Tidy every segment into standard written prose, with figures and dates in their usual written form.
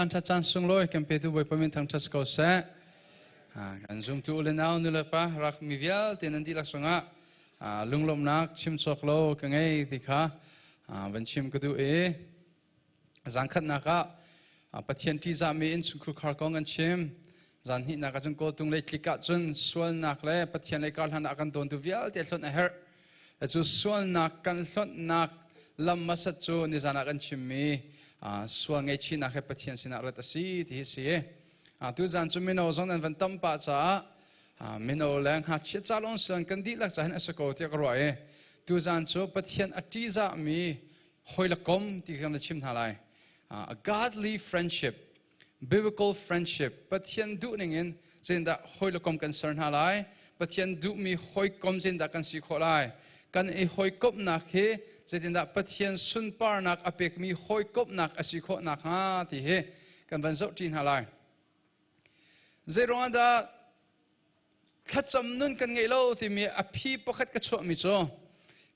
อันทัดจันทร์ส่งลอยกันไปดูไว้ประมินทางทัศกษะกันซุ่มตัวเล่นเอาหนึ่งละปะรักมีเวลเต็นนันทีลักษณะลุงลมนักชิมสกโลกันไงที่ข้าวันชิมก็ดูจังขัดนักปะเทียนที่จะมีอินสุขคาร์กองกันชิมจันหินักจนโกตุงเลยคลิกจนส่วนนักเลยปะเทียนเลยการหันนักกันโดนดูเวลเต็นหล่นเฮร์จู่ส่วนนักกันหล่นนักลำมาสัจจูนิจานักกันชิมมีส่วนไงชีนักให้ปะเทียนสินักรัตสีที่เสียตัวจันจุมิโนจงนั้นวันตั้มป้าจ้ามิโนแรงหัดเชื่อจ้าลงส่วนกันดีลักจะเห็นอสกอที่กรวยตัวจันจูปะเทียนอติจะมีหอยละกมที่กำลังชิมทลาย a godly friendship biblical friendship ปะเทียนดูนึงเงินเจนดาหอยละกมกันเสริญทลายปะเทียนดูมีหอยกมเจนดากันสีขลายกันไอหอยกบนักเฮเจนดาปะเทียนสุนปาร์นักอเปกมีหอยกบนักอสิโคนักฮะที่เฮกันวันเจ้าจีนทลายเจรอนดาขัดจำนุนกันไงเล่าที่มีอภิปขัดกระชวมิโจ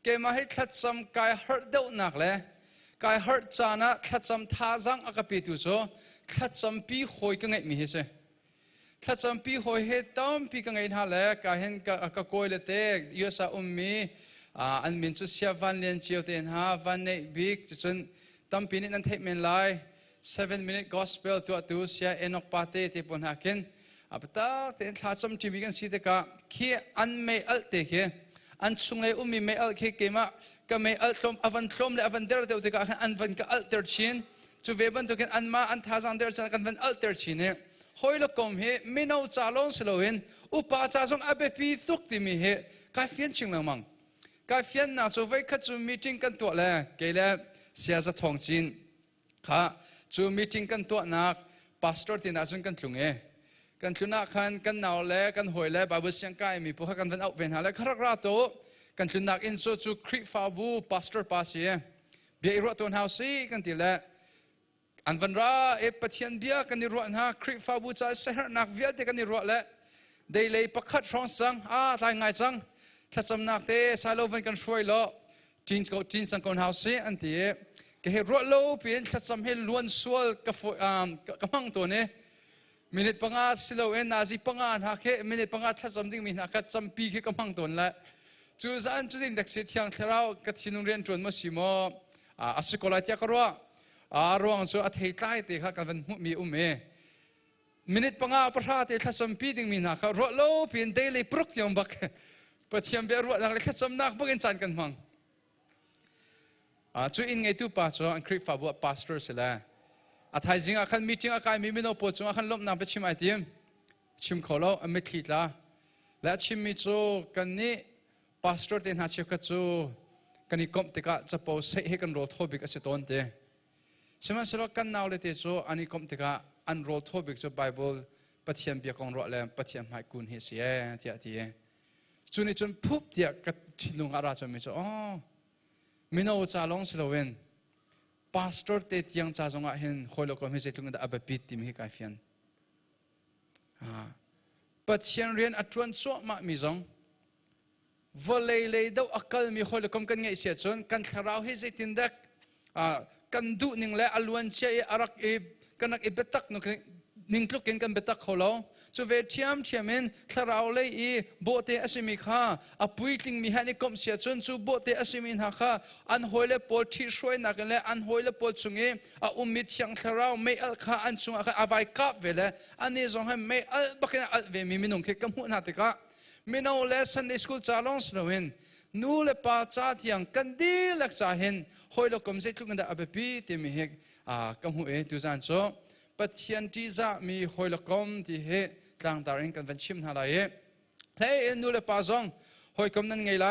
เกมาให้ขัดจำกายฮาร์ดเดาหนักเลยกายฮาร์ดจานะขัดจำท่าจังอากาศปิโจขัดจำปีหอยกันไงมีเฮเซขัดจำปีหอยเฮต้มปีกันไงท่าเลยกายเห็นกะโกยเลเตกยูสาอุมมีอันมินจุเสียวันเลียนเจียวเตนฮาวันเนบิกจนตั้มปีนี้นั่นเทมินไล7-minute gospel ตัวเสียเอนอกปาเตที่ปนหากินอับตาเต็นท้าจำทีวีกันสิเดกะขี้อันไม่อัลเตะขี้อันสุงเลยอุ้มมีไม่อัลขี้เกมาก็ไม่อัลทมอวันทมเลยอวันเดอร์เตอเดกะอันวันก็อัลเตอร์ชินจูเวบันตัวกันอันมาอันท้าจังเดอร์จังกันวันอัลเตอร์ชินเนี่ยหอยลูกกมเฮไม่น่าจ่าลงสโลวินอุปาจ่าจงอาเบปีตุกติมีเฮกายเฟียนชิงละมังกายเฟียนน่าจูเวคัดจูมีติ้งกันตัวเลยเกลเลยเสียจะทองจินข้าจูมีติ้งกันตัวนักพาสตอร์ที่น่าจงกันถุงกันทุนักขันกันหนาวเล่กันหอยเล่บาบุษยังไกมีพวกกันวันเอาเวนหาเล่ครักราโตกันทุนักอินโซจูคริฟาบูพาสตอร์พาสีเบียร์รัตนเฮาซีกันทีเล่อันวันราปะเทียนเบียกันนิรันหาคริฟาบูจะเสหนักเวียดกันนิรันเล่ได้เลยประคัดร้องสังทายง่ายจังถ้าจำนักเตะสายโลวันกันช่วยล้อจีนสังคนเฮาซีอันที่ก็เห็นรัวโลเปลี่ยนถ้าจำให้ล้วนสวลกับมังตัวนี้มินิปังอาสิโลเอ็นนาซีปังอาหักเฮมินิปังอาทัดจำดิ้งมินักจำปีเฮกำพังตนละจูซันจูดิ้งเด็กเสียงเทรากัดชินุเรียนจวนมาสิโมอาสกุลาเจ้ากรัวรวงจูอัฐิใต้ตีข้ากันมุมีอุเมมินิปังอาประทาตีทัดจำปีดิ้งมินักรัวโลเปลี่ยนเดลี่ปรุกยมบักปะเทียมเบรัวนักเล็กทัดจำนักบักอินจันกันพังจูอินไงตู้ป่าจูอันคริฟาบัวพาสเตอร์สิละอาทัยจริงอาคันมีจริงอาการมีมิโนปวดจงอาคันล้มน้ำไปชิมไอติมชิมขอเราไม่คิดละและชิมมิจูกันนี้พาสตอร์เดินหาเชื่อกันจูกันนี้กบติกะจะโพสให้กันโรลทบิกอสิตอนเตะใช่ไหมสำหรับกันนาวเลยเตจูอันนี้กบติกะอันโรลทบิกจูไบเบิลปฏิญาณเบียกองรอแล้วปฏิญาณให้คุณเฮเสียเทียทีจูนี่จนพุบเดียกับชิลุงอาราจมิจูอ๋อมิโนจ่าลงสโลเวนพาสตอร์เตที่ยังจ้าจงอาเห็นคอยลูกก็ไม่ใช่ตรงนั้นอับปิดที่มีการเฟียนปัจจัยเรียนอัตวันโซมามีจงวอลเลยดาวอักลมีคอยลูกก็กันไงเสียจนกันขราวให้ใจตินดักกันดูนิ่งและอลวนเชยอารักกันนักเบตักนุกนิ่งลุกกันเบตักเขาแล้วจูเวทียมเชียมินขราวเลยโบเตอสิมิข้าอปุยติงมีฮันนิคมเสียจนจูโบเตอสิมินฮักข้าอันหอยเล็บปอลที่ช่วยนักเลยอันหอยเล็บปอลจุงอุมิดยังขราวไม่อัลข้าอันจุงอาไว้กับเวลอันนี้จงให้ไม่อัลบักอัลเวมีมินุงเขกมุนาติกะมินาเลสันในสกุลจาลองสโลวินนูเลปาจ้าที่ยังกันดีเล็กจ้าเห็นหอยเล็กคมเสียทุกคนได้อับปีที่มีเฮกกัมหูดูจันโซปัจจัยที่จะมีหอยเล็กคมที่เฮกลางตาริงกันวันชิมหาไลเฮ้ยนูเลปาซองหอยคมนั้นไงไล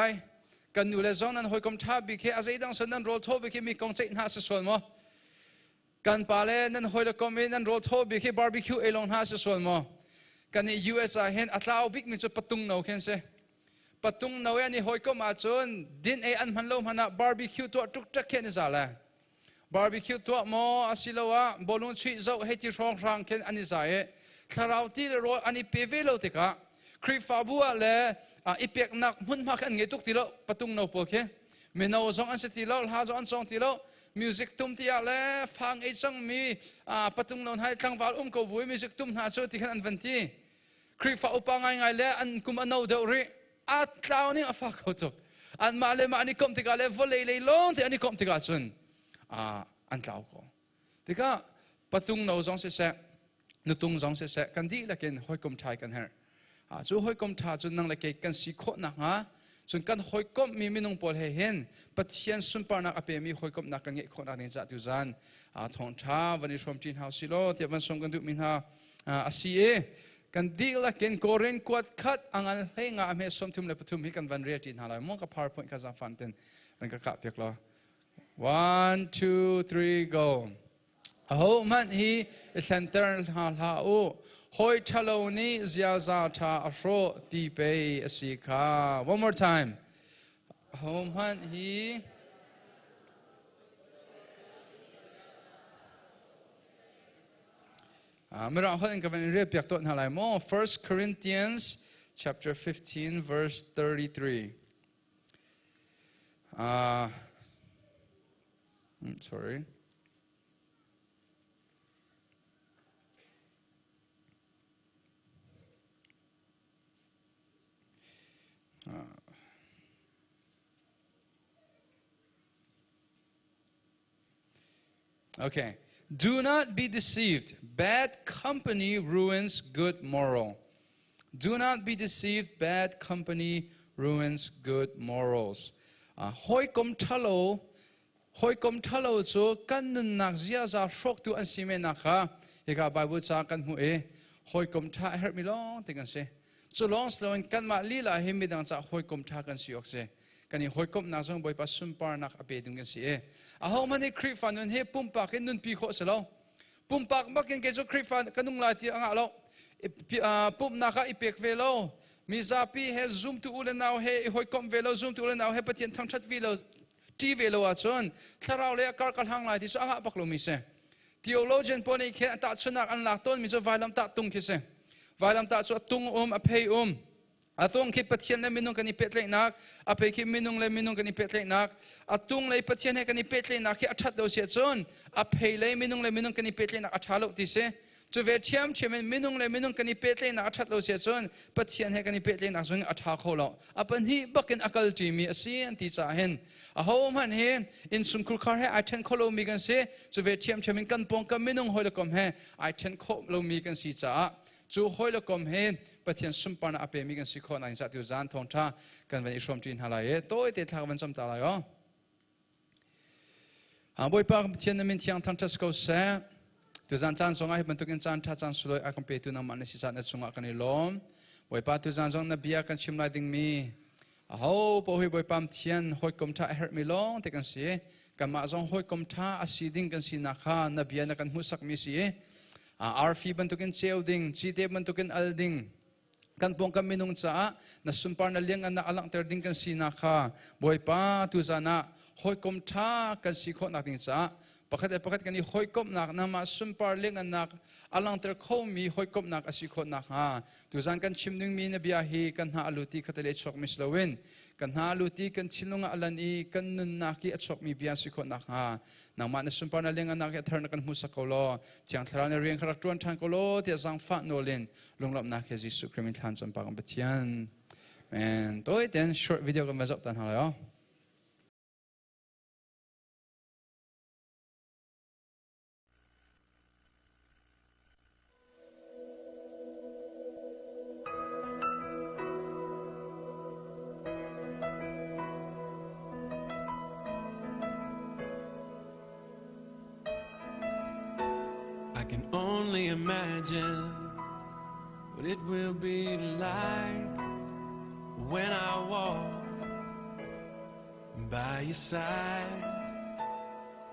กันนูเลซองนั้นหอยคมท่าบิเคอาศัยดังส่วนนั้นโรลโทบิเคมีกองเซ็นหาสส่วนมั้งกันปาเลนั้นหอยเล็กคมนั้นโรลโทบิเคบาร์บีคิวเอลองหาสส่วนมั้งกันใน US เห็นอัตลาบิกมีจุดประตูนาวเห็นเสประตูนาวนี่หอยคมอาจนดินอันมันลมหันบาร์บีคิวตัวทุกจักเห็นจ่าละบาร์บีคิวตัวมออาศิลวะบอลลูนชีเจ้าให้ที่ช่องทางเห็นอันนี้จ่าคาราวที่เราอันนี้เปเวลติกะคริฟาบัวเล่อีเปียกนักหุ่นมากันเงตุกทีละประตูนาวโอเคเมนาวจงอันเสติละหาจงอันจงทีละ music tum tia le phang e chang mi patung non hai tlang wal ko vui music tum na chu ti khan an vanti kri fa upa ngai le an kum anau de ri at tlaw ni afa ko tok an ma le ma ni kom ti ga le volei le long ti ani kom ti ga chun an tlaw ko tika patung no zong se nutung zong se kan di la ken hoi kom thai kan her chu hoi kom tha chu nang la ke kan si kho na nga chun kan hoi kom mi minung pol he hen pathian sun par na ape mi hoi kom na kan nge kho na ni za tu zan thong tha vani shom tin house silo ti van song kan du min ha asi e kan di la ken koren kwat khat angal he nga me som thum le pathum hi kan van re tin halai mo ka powerpoint ka za fan ten kan ka pek lo 1 2 3 go ho man hi center ha u hoi thalo ni zia za tha ashro ti pe asika one more time ho man hi mera hoin ka ven re pyak to halai mo 1 Corinthians chapter 15 verse 33 sorry Okay. Do not be deceived. Bad company ruins good moral. Do not be deceived. Bad company ruins good morals. Hoi kom thalo chu kan nun nak zia za shok tu an sime nakha. Eka Bible cha kan mu e hoi kom tha her mi long te kan se. Chu long slowing kan ma li la him mi dang cha hoi kom tha kan siok se. Kani hoi kom na zong boy pa sumpar nak ape dung kan si e. Aho mani kri fan nun he pumpa ken nun pi kho se lo. Pumpak makin ke zo kri fan kanung la ti anga lo. Pum na ka ipek ve lo. Mi zapi he zoom tu ulen now he hoi kom ve lo zoom tu ulen now he patien thang that vi lo. Ti ve lo a chon. Tharau le kar kal hang lai ti so anga pak lo mi se. Theologian poni khe ta chunak an lak ton mi zo vailam ta tung ki se. Vailam ta chu tung apei Atong ki pathian le minung kani petlei nak ape ki minung le minung kani petlei nak atung le pathian he kani petlei nak ki athat do sia chon ape le minung kani petlei nak athalo ti se chu ve thiam chemen minung le minung kani petlei nak athat lo sia chon pathian he kani petlei nak zung atha kho lo apan hi bakin akal ti mi asian ti cha hen a hom han he in sum kur khar he I ten kholo mi kan se chu ve thiam chemen kan pong ka minung hoi lo kom he I ten kho lo mi kan si cha chu hoi lo kom he pathian sumpana ape mi kan sikho na sa tu zan thong tha kan van ishom tin halai toy te thak van sam ta la yo boy pa pathian min thiang thang tas ko se tu zan chan songa he ban tu ken chan tha chan suloi a kom pe tu na man si sa na chunga kan lom boy pa tu zan zong na bia kan chim lai ding mi a ho po hi boy pam thian hoi kom tha her mi long te kan si kan ma zong hoi kom tha a si ding kan si na kha na bia na kan hu sak mi si RF ban tu ken cheu ding chi te ban tu ken al ding kan pong kan minung cha na sumpar na liang an na alang ter ding kan si na kha boy pa tu zana hoi kom tha kan si kho na ding cha pakhat kan ni hoi kom nak na ma sumpar liang an nak alang ter kho mi hoi kom nak asi kho na ha tu zan kan chimning mi na bia hi kan ha aluti khatale chok mislowin kan ha aluti kan chilunga alan i kan nun na ki achok mi bia si kho na ha nang ma na sumpar na liang an nak thar na kan hu sakolo chiang thara na riang kharak tuan thang kolo ti zang fa nolin lunglop na khe jisu krimin than cham pa kam pathian and toy then short video kan mazop tan hala yo I can only imagine what it will be like when I walk by your side.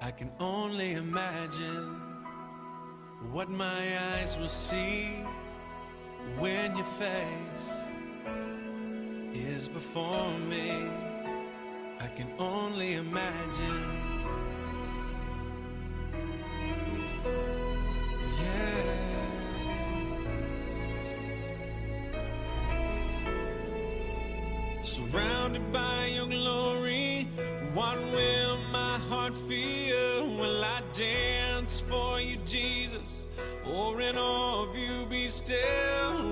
I can only imagine what my eyes will see when your face is before me. I can only imagine. Surrounded by your glory, what will my heart feel? or in awe of you be still.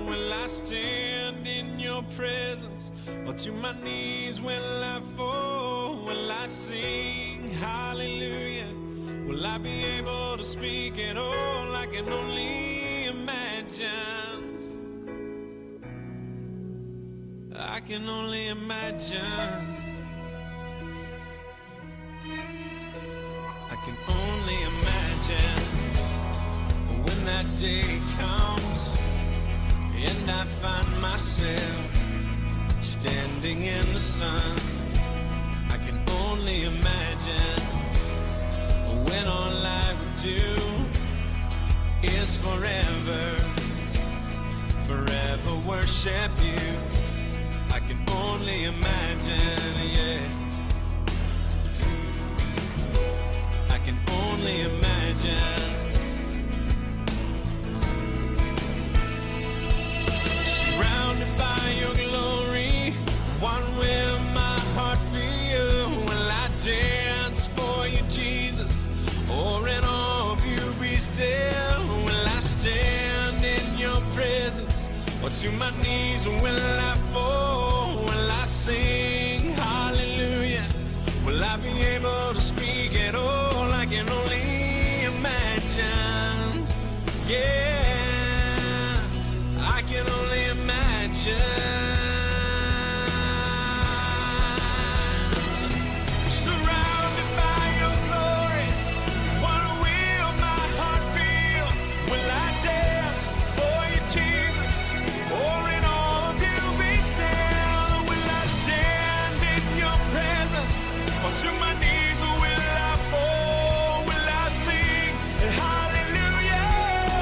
Will I stand in your presence, or to my knees will I fall? Will I sing hallelujah? Will I be able to speak at all? I can only imagine. I can only imagine. I can only imagine when that day comes and I find myself standing in the sun. I can only imagine when all I would do is forever worship you. I can only imagine, yeah. I can only imagine. Surrounded by your glory, what will my heart feel? Will I dance for you, Jesus? Or in awe of you be still? Will I stand in your presence? Or to my knees will I fall? Will I sing hallelujah? Will I be able to speak at all? I can only imagine, yeah, I can only imagine. Surrounded by your glory, what will my heart feel? Will I dance for you, Jesus? Or in awe of you be still? Will I stand in your presence? Or to my knees will I fall? Will I sing hallelujah?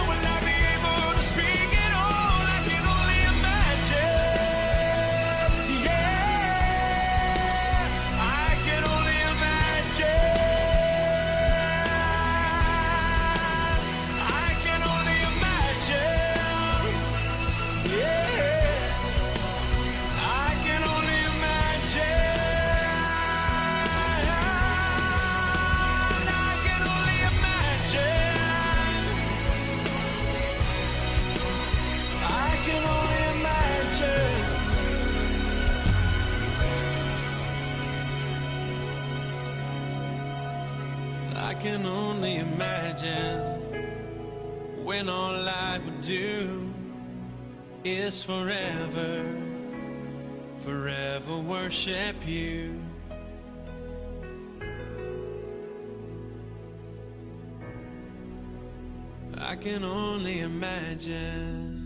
Will I be able to speak at all? I can only imagine, yeah, I can only imagine. I can only imagine, yeah, I can only imagine. I can only imagine. I can only imagine. I can only imagine when all I would do is forever worship you. I can only imagine.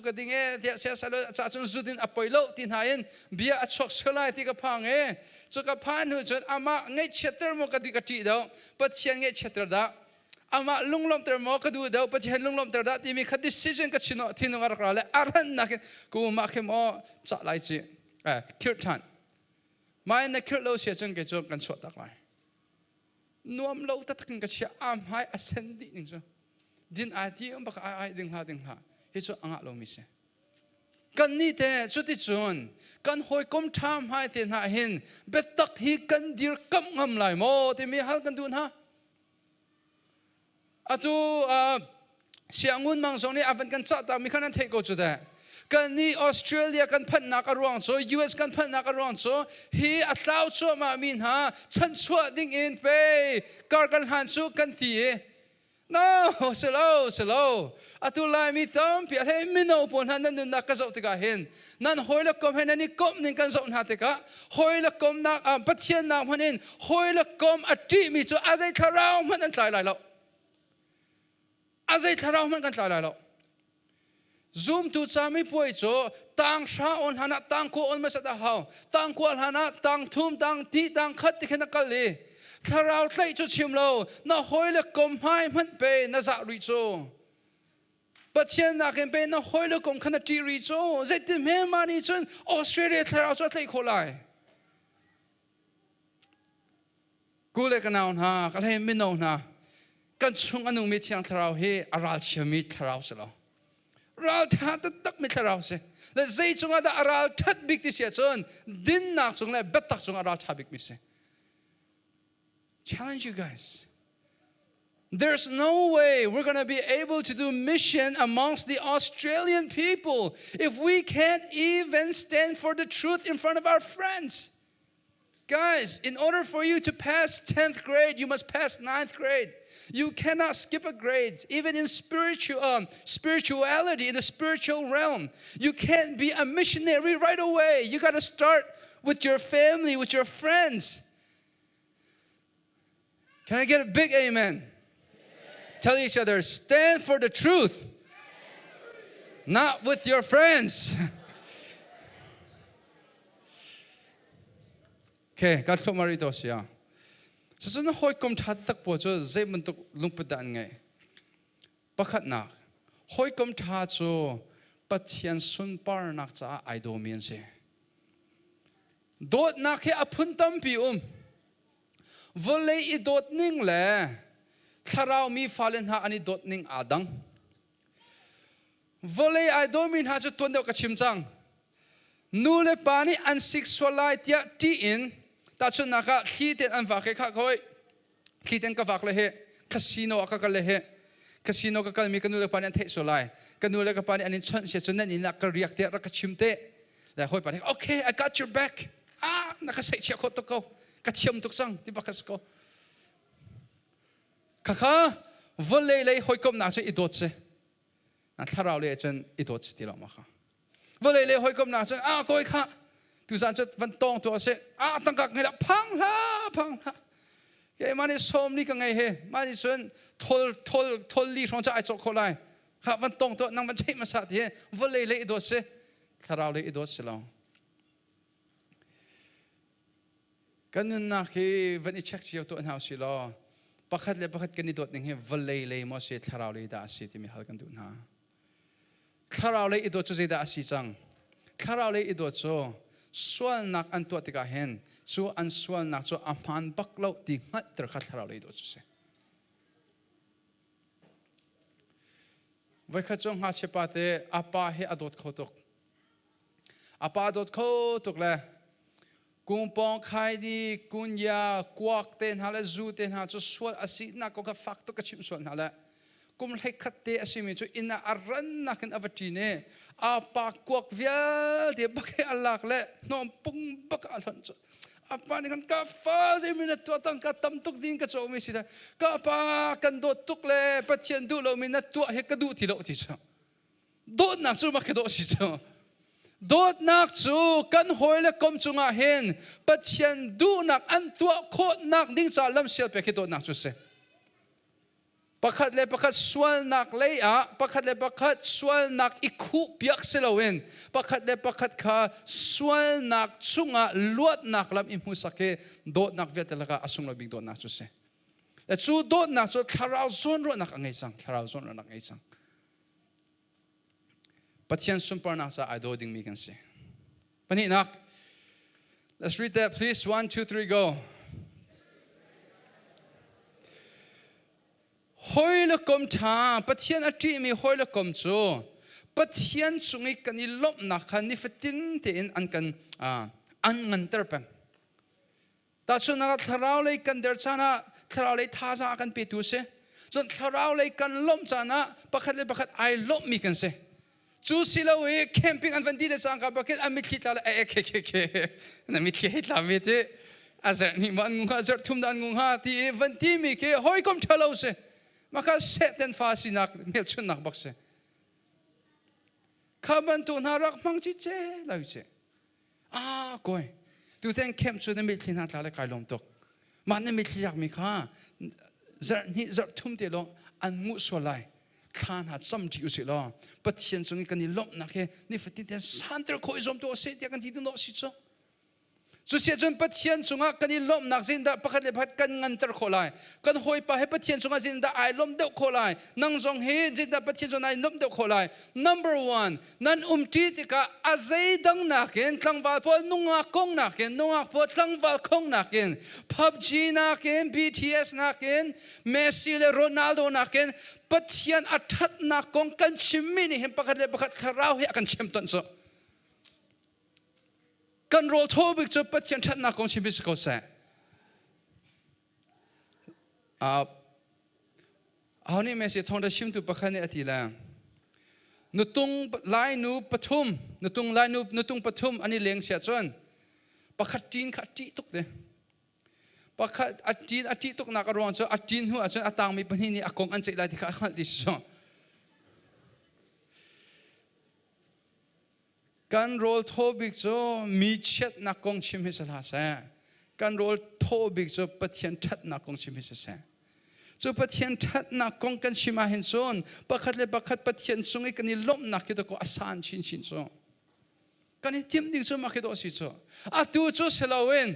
กระดิ่งเดียเสียสละจ่าจนสุดินอภัยโลตินหายินเบียอัดชกสลายที่กระพังจุกกระพันหูจนอามาเงยเชิดเตอร์โมกระดิกระตีเดาปัจเจียนเงยเชิดเตอร์ดาอามาลุงลมเตอร์โมกระดูเดาปัจเจียนลุงลมเตอร์ดาที่มีคัดดิสิชันกับชิโนที่นุ่งรักเราเลยอารันนักกูมาเข้มอจัดไล่จีคิดทันไม่ในคิดเราเสียจนเกิดจนกันชดตักไล่นวมเราตัดกันกับเชียอามหายอเซนดิงจ้ะดินอาทิตย์บักไอดึงหาเฮ้ยจ้ะอ่างเราไม่ใช่กันนี่แต่ชุดที่จวนกันหอยก้มทำให้เต็นหาเห็นเบ็ดตักฮีกันดีร์กำงำไหลโมที่มีฮัลกันดูนะอะตูเสียงุนมังสงนี่อาวันกันจัดตามมีขนาดเทโกจุดแต่กันนี่ออสเตรเลียกันพันนักอรวงโซ US กันพันนักอรวงโซฮีอัตลาวโซมามินฮะฉันชัวดิ้งอินไปการกันหันสู้กันทีno slow อะตุลายมีตอมพิให้มิโนปนหันนั่นนักกระจกติกาเห็นนั่นหอยละกอมเห็นนี่กอมนี่กันจกนาติกาหอยละกอมนักปัจเจียนนักมันเห็นหอยละกอมอดีมีจูอาศัยทาราวมันนั่นตายหลายแล้วอาศัยทาราวมันกันตายหลายแล้วzoom ตูจาไม่ป่วยจูต่างชาออนหันต่างโคออนมาสัตว์หาวต่างโคอหันต่างทุ่มต่างที่ต่างขัดที่ขนาดกันเลยถ้าเราใส่ชุดชิมเราน่าหอยละกอมให้มันเป็นน่าจะริโซปัจเจียนนักเป็นน่าหอยละกอมขนาดที่ริโซเจ็ดที่เมื่อมานี่จนออสเตรเลียถ้าเราจะใส่โคลายกูเลยกันเอาหน้าก็เลยไม่เอาหน้ากันช่วงอนุมิตยังถ้าเราเฮอาราลเชมิตถ้าเราสิเราเราถ้าตักมิถ้าเราสิและใจช่วงนั้นอาราลทัดบิกที่เสียจนดินนักช่วงนั้นเบ็ดตักช่วงอาราลทัดบิกมิเสChallenge you guys. There's no way we're going to be able to do mission amongst the Australian people if we can't even stand for the truth in front of our friends. Guys, in order for you to pass 10th grade, you must pass 9th grade. You cannot skip a grade, even in spirituality, in the spiritual realm. You can't be a missionary right away. You got to start with your family, with your friends. Can I get a big amen? Tell each other, stand for the truth, not with your friends. Okay, God told me to say, so no hoy kom chat tak po jo zay mentuk lungpadan ngay. Pakat nak, hoy kom chat so patian sun par nak sa aidomian se. Dot nak he apuntam pi Volay idot ning le, taraw mi falen ha ani dot ning adang. Volay aidomin ha jo tuandaw kachimchang. Nule pani an sexualite ya tiin, tacho naka hiten an vake ka koi, hiten ka vak lehe, casino akakal lehe, casino kakal mi kanule pani an sexualite, kanule ka pani an inchon siya chunan ina ka react ya rakachimte. La hoi pani, okay, I got your back. Nakasay siya ko to ko. Kachim tuksang di bakas ko. Kaka volay hoy kom na sa idot se. Na tharaw le chen idot se tila maka. Volay hoy kom na sa koi ka. Tu san chat van tong to se tangkak ngai phang la. Ke mani som ni ka ngai he. Mani chen thol li thong cha ai chok kholai. Kha van tong to nang van chei ma sa the. Volay le idot se. Tharaw le idot se lo. Ganun na ki when it checks you to an house sila pakat ganidot ning he valay mo si tharaw le da si ti mi hal kan dun ha tharaw le idot so da si chang tharaw le idot so swal nak an to tika hen so an swal nak so aman baklo ti ngat ter khat tharaw le idot so se vai kha chong ha chepate apa he adot khotok apa adot khotok le Kung pong khai di kunya kuak ten hala zu ten hala so swal asi na ko ka fakto ka chim swal hala kum lai khatte asimi chu ina aran na kan avatine apa kuak vial de bakai alak le nom pung bak alon chu apa ni kan ka fa se minat to tang ka tam tuk ding ka cho mi sida ka pa kan do tuk le pathian du lo minat to he ka du ti lo ti cha do na chu ma ka do si cha Dot nak chu kan hoile kom chunga hen pathian du nak an tua kho nak ding cha lam sel pe ke dot nak chu se ประคัดเลยประคัดสวลนักเลยประคัดเลยประคัดสวลนักอิคุเปียกเสลวินประคัดเลยประคัดข้าสวลนักจุงลวดนักลำอิมุสเกโดดนักเวทละก็อสุงลบิงโดดนักจุเสแต่จูโดดนักจูทาราวซอนรนักไงสังทาราวซอนรนักไงสังปัจจัยสุนปนักซาไอโดดิ้งมีกันเสปนินัก let's read that please 1 2 3 goหอยละกมทาปัจจัยอดีมีหอยละกมจูปัจจัยสุงิกันนิลบนักขันนิฟตินเตอินอันกันอันเงินเตอร์เป็นแต่ส่วนนักทาราวเลยกันเดินชนะทาราวเลยท่าจะกันไปดูเสส่วนทาราวเลยกันล้มชนะประคัดเลยประคัดไอล้มมีกันเสจูสิลาเวแคมปิ้งอันวันดีเลยสังกัดประคัดอเมริกาเลยเคนั่นมิคิดลาเวทีอาจารย์นี่มันงงอาจารย์ทุ่มดันงงฮะที่วันที่มีเคหอยกมทะเลาเสมาคัดเซตันฟาสินักเมลชุนนักบักเสข้าบันตุนารักมังจิเจลาวิเจก้อยดูแต่เข้มชุดนั้นไม่ทิ้งหน้าตาเลยกายลมตกมันนั่นไม่ทิ้งอยากมีข้าจะนี่จะทุ่มเตลงอันมุสลายข้าหัดซ้ำจิวสิล้อปัจจัยส่งกันนี่ลมนักเฮนี่ฝันที่แต่สันตระโคยจอมตัวเสียที่กันที่ดูโนสิจ้าสุดเสียจนปัจจัยส่งกันนี่ลมนักสินดาประคัดเลยพัดกันงันตระโคลายกันหอยไปให้ปัจจัยส่งสินดาไอลมเดาโคลายนั่งทรงเฮสินดาปัจจัยส่งไอลมเดาโคลาย number one นั่นจีติกาอาเซดังนักเห็นคลังวัลพอนุ่งกงนักเห็นนุ่งพอคลังวัลคงนักเห็น PUBG นักเห็น BTS นักเห็นเมสซี่และโรนัลโดนักเห็นปัจจัยอัฐัตนักกงกันชิมมินี่เห็นประคัดเลยประคัดคาราวเฮกันชิมตันโซกันโรลโทบิกจะปัจจัยชัดนักของชีวิตเขาเสะเอานี่เมสซี่ทองได้ชิมตุประคันในอดีตแล้วนุตุงลายนูปฐุมนุตุงลายนูนุตุงปฐุมอันนี้เลี้ยงเสียจนประคัดจีนขัดจีตุกเลยประคัดอัดจีตุกนักร้องจนอัดจีนหัวจนอัตตังมีปัญหานี่อากงอันเจริญที่ขัดที่สุดการโรลโทบิกโจมีเช็ดนักกงชิมฮิสลาเซการโรลโทบิกโจปะเทียนทัดนักกงชิมฮิสเซโจปะเทียนทัดนักกงกันชิมาเห็นโซนประคัดเลยประคัดปะเทียนสงไอกันนี่ล้มนักคิดก็อาสานชินโซกันนี่ทีมดิ้งโซมาคิดว่าสิโซดูโจเซลาเวน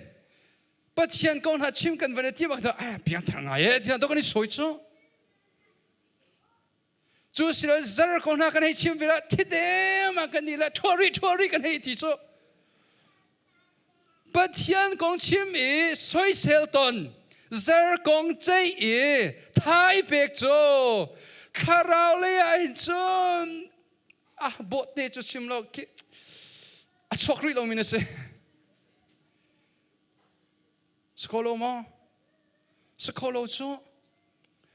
ปะเทียนกงหัดชิมกันวันนี้ที่ว่าเพียงทางไงที่นั่นต้องกันนี่สวยโซจูสิเราจะรักคนหากันให้ชิมเวลาที่เดิมกันนี่แหละทัวรีกันให้ที่สุดปัจจัยของชิมสวยเซลตันจะรักของใจไทยเบกโจคาราเลยไอ้โจบทเดจูชิมเราคิดช็อกรีเรามีนะสิสกอโลมาสกอโลโจ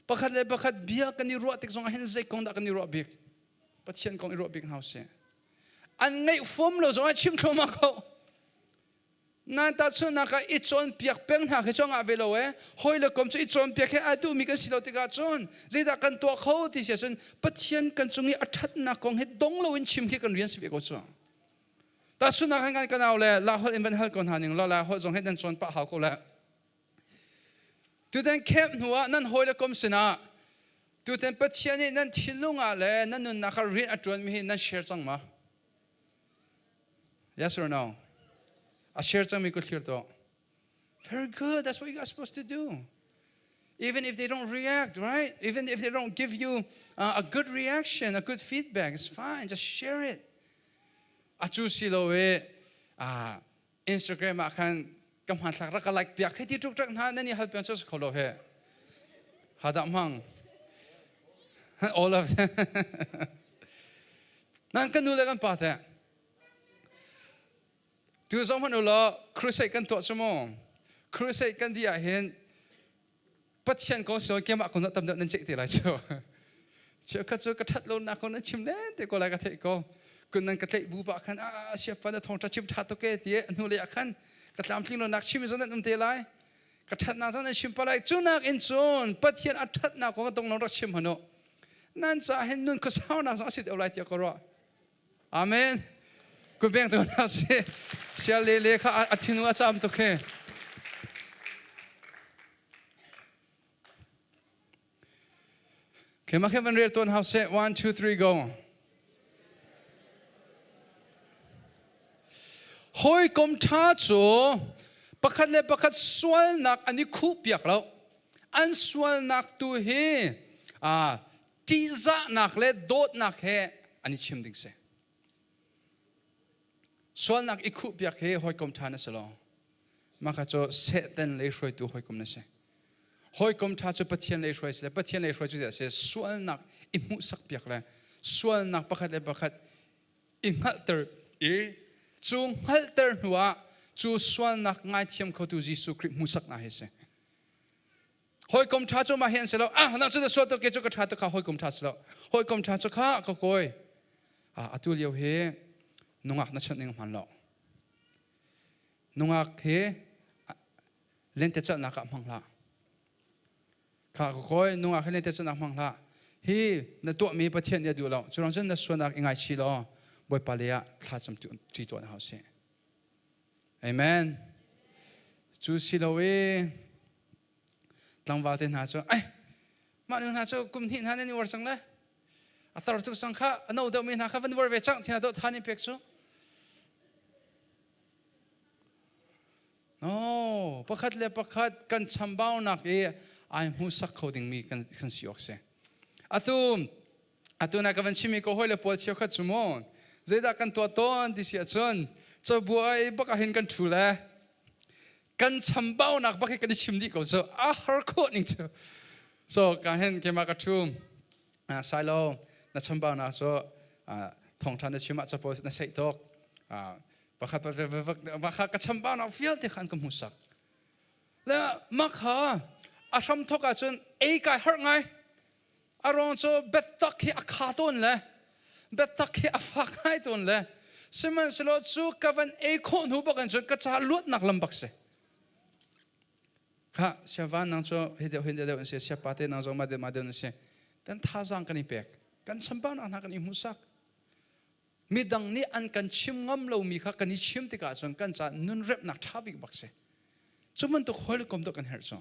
ประคัดเลยประคัดเบียกันนี่รัวติดสองเห็นใจกงดักกันนี่รัวเบียกปัจจัยกงรัวเบียกเฮาเสียอันไงฟุ่มเราสองชิมเข้ามาเขานั่นตัดส่วนนักอิจฉาเปียกเป็นหาแค่จ้องอาเวลเวหอยละกมจะอิจฉาเปียกแค่อาดูมีกันสิเราติดกันจนใจดักกันตัวเขาที่เสียจนปัจจัยกันจงนี้อัฐัตนักกงให้ดงเราอินชิมแค่กันเรียนสิเวกจนตัดส่วนนักงานกันเอาเลยลาหอยอินเวนฮัลกันหาหนึ่งลาหอยจงให้ดันจนปะเขาเขาเลยตัวเต็งเข้มหัวนั่นหอยละกมสินะตัวเต็งปัจจัยนี้นั่นทิลุงอะไรนั่นนุ่นนักเรียนอัจฉริยะนั่นเชื่อจังมา yes or no เชื่อจังมีกุศลตัว very good that's what you guys supposed to do even if they don't react right even if they don't give you a good reaction a good feedback it's fine just share it อาจูสิโลเวInstagram อาคันกำหันสักรักอะไรเปียกให้ที่ทุกๆท่านนั่นนี่ฮัลเป็นชุดขลุ่ยหาดมัง all of them นั่นกันดูเลยกันป่ะแต่ดูสองพันอุลครูใส่กันตัวชั่วโมงครูใส่กันที่เห็นปัจจัยก็สวยเกี่ยมคนนั้นตำแหน่งนั้นเจ๊ที่ไรเจ้าเจ้าก็จะกระทัดลงนักคนนั้นชิมเล่นแต่ก็ไรก็เทก็คนนั้นก็เทบุบะขันเชฟฟันทองจะชิมทัดตัวเกที่นู่นเลยขันกระทำทิ้งลงนักชิมจนนั้นเตลัยกระทัดนักจนนั้นชิมปลายจุนักอินซูนปัจจัยอัฐัตนักก็ต้องลงรักชิมหันโนนั่นจะเห็นนุ่นก็สาวนักสาวสิทธิ์เอาไรที่ก็รออาเมนคุณเบ่งตัวนั้นเสียเละๆข้าอธินุอาจารย์ตัวแค่ Okay, ma khe van real ton house 1 2 3 go. Hoi kom tha chu pakhat le pakhat swal nak ani khu piak lo an swal nak tu he tiza nak le dot nak he ani chim ding se swal nak ikhu piak he hoi kom tha na selo ma kha chu seten le shroi tu hoi kom na se hoi kom tha chu pathian le shroi se pathian le shroi chu se swal nak imu sak piak le swal nak pakhat le pakhat inghal ter chung halter nuwa chu swal nak ngai thiam kho tu Jesu Christ musak na he se hoi kom tha chu ma hian se lo na chu da so to ke chu ka tha to kha hoi kom tha se lo hoi kom tha chu kha ko koi atul yo he nungak na chat ning man lo nungak he lente chat na ka mangla kha ko koi nungak he lente chat na mangla hi na to mi pathian ya du lo chu rang chen na so nak ingai chi lo boy palea tha cham tu tri to na house amen chu silowe tlangwa te na cho ai ma nu na cho kum thi na ni war sang la atar tu sang kha no do mi na kha van war ve chang thina do thani pek chu no pakhat le pakhat kan chambau nak e ai mu sak coding mi kan siok se atuna ka van chimi ko hole pol chio kha chumon zeda kan to ton ti sia chon cho buai baka hin kan thula kan chambau nak baki kan chimdi ko so har ko ning cho so ka hen ke ma ka thum silo na chambau na so thong than na chima chapo na sei tok bakha ka chambau na fiel te khan ka musak la makha asham thoka chon ei ka har ngai aron so betak hi akhaton le betak hi afakai ton le siman selo chu kavan e khon hu bakan chu ka cha lut nak lambak se kha shawan nang cho hide se chapate nang zo ma de se tan thazang kani pek kan champan an kan i musak midang ni an kan chim ngam lo mi kha kani chim te ka chon kan cha nun rep nak thabik bak se chuman to khol kom to kan her cho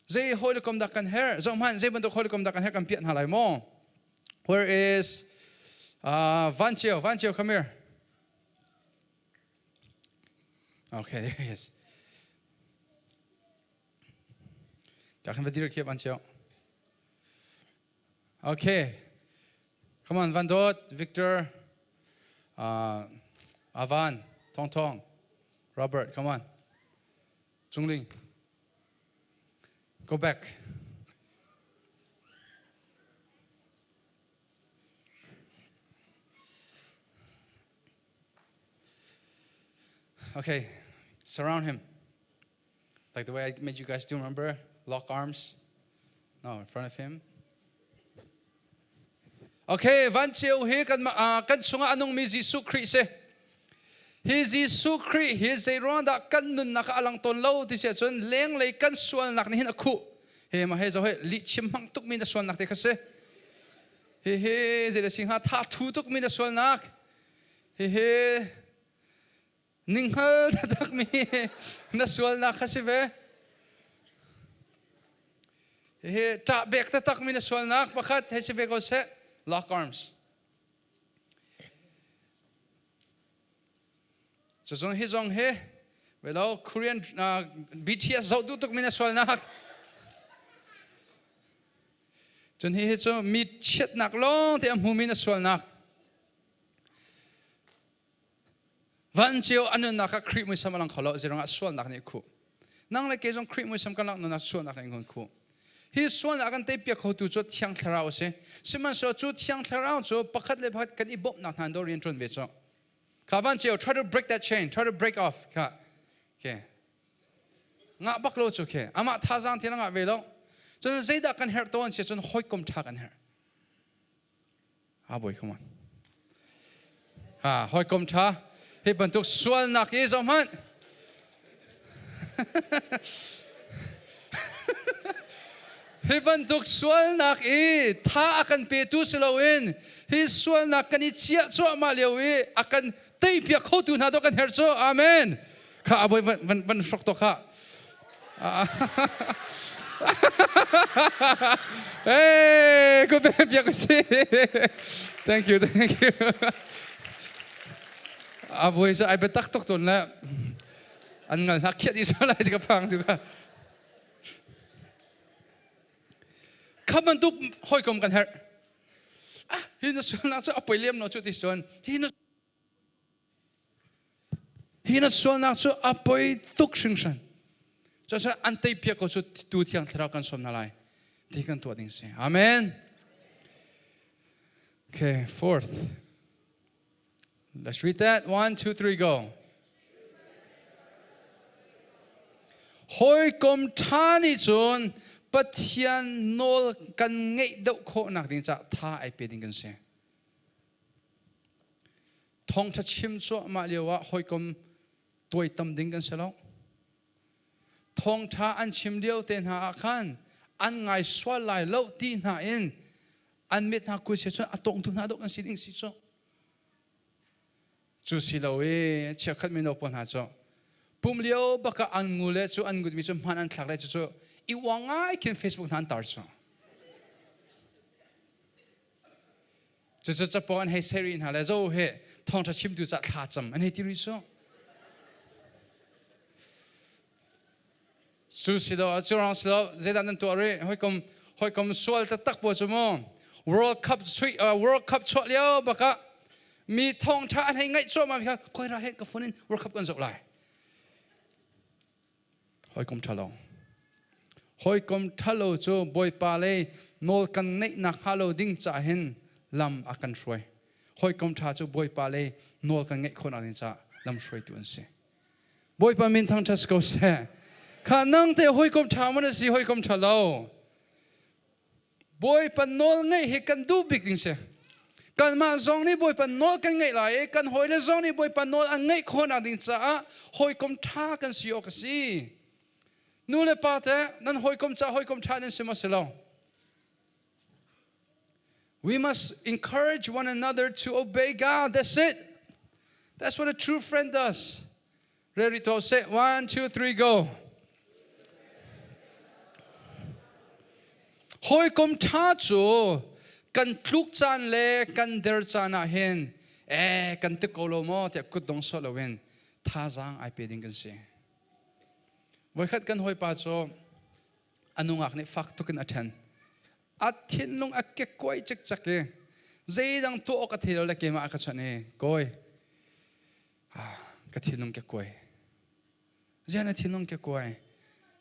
zai hol kom da kan her zo man zai ban to hol kom da kan her kan pian halai mo where is Vanchio, come here. Okay, there he is. Gaan we direct hier, Vanchio. Okay. Come on, Van Dot, Victor, Avan, Tong Tong, Robert, come on. Zhongling. Go back. Okay, surround him. Like the way I made you guys do, remember? Lock arms. No, in front of him. Okay, Vanchio he kan sunga anong mi Jesu Christ se. He Jesu Christ, he is a ronda kan nun nakaalang ton lo ti siya chun leng lay kan sual nak ni hin aku. He ma he zo he li chim hang tuk mi na sual nak te kasi. He zela sing ha tha thu tuk mi na sual nak. He ninghal tatak mi naswal na kasi be he ta bek tatak mi naswal na bakhat he se ko se lock arms so zong he velo Korean BTS zo du tuk mi naswal na chon he so mit chet nak long te am hu mi naswal na Vanchio anu naka creep mo samalang khalo zirong aswal nak ni khu nang le ke jong creep mo sam kan nak na aswal nak ni khu hi swal nak kan te pia kho tu cho thiang tharao se siman so chu thiang tharao cho pakhat le pakhat kan ibop nak han do rian tron ve cho ka Vanchio try to break that chain, try to break off ka okay nga bak lo chu ke ama thazang thina nga ve lo chon zeida kan her ton se chon hoi kom tha kan her boy, come on hoi kom tha he bentuk swal nak is man. He bentuk swal nak tha akan petu selawin. He swal nak kan chia cho maliawi akan tei pia khotu na do kan hercho. Amen. Ka aboy van sok to ka. Hey, good baby, thank you. Avoy sa ay betak tok ton na an ngal nakyat isa lai di kapang tu ka. Kaman tu hoi kom kan her. Hina suan na so apoy liam no chuti suan. Hina suan na so apoy tuk sing san. So sa antay pia ko so tu tiang thraw kan som na lai. Di kan tu ding si. Amen. Okay, fourth. Let's read that. 1, 2, 3, go. Hoi kom thani chun pathian nol kan ngei deuh kho nak ding cha tha ai pe ding kan se. Thong tha chim chu ma lewa hoi kom toi tam ding kan se lo. Thong tha an chim leo ten ha khan an ngai swal lai lo ti na in an mit na ku se chu atong tu na do kan si ding si chu. Chu si lo e chakhat mi no pon ha cho pum leo baka an ngule chu an gud mi chu man an thak le chu I wangai kin Facebook nan tar cho chu pon he serin ha le zo he thong tha chim tu cha kha cham an he ti ri so chu si lo chu rang si lo zedan nan to re hoi kom sol ta tak po chu mo World Cup chot leo baka mi thong tha an hai ngai cho ma kha koi ra he ka phonin World Cup kan zo lai hoi kom thalo cho boy pa le nol kan nei nak halo ding cha hen lam akan shoi hoi kom tha cho boy pa le nol kan ngai khon an cha lam shoi tu an se boy pa min thang thas ko se kha nang te hoi kom tha man si hoi kom thalo boy pa nol ngai he kan du big ding se kan ma zong ni boy pa nol kan ngai lai kan hoi le zong ni boy pa nol an ngai khon an ding cha hoi kom tha kan si o ka si nu le pa te nan hoi kom cha nen sima selo we must encourage one another to obey God. That's it. That's what a true friend does. Ready to say 1, 2, 3, go. Hoi kom cha chu kan tluk chan le kan der chana hen kan te kolo mo te kut dong so lowen tha jang ai pe ding kan se voi khat kan hoi pa cho anungak ne fak to kan athan athin lung akke koi chak chake zeidang to ka thilo le ke ma ka chane koi ka thilung ke koi jana thilung ke koi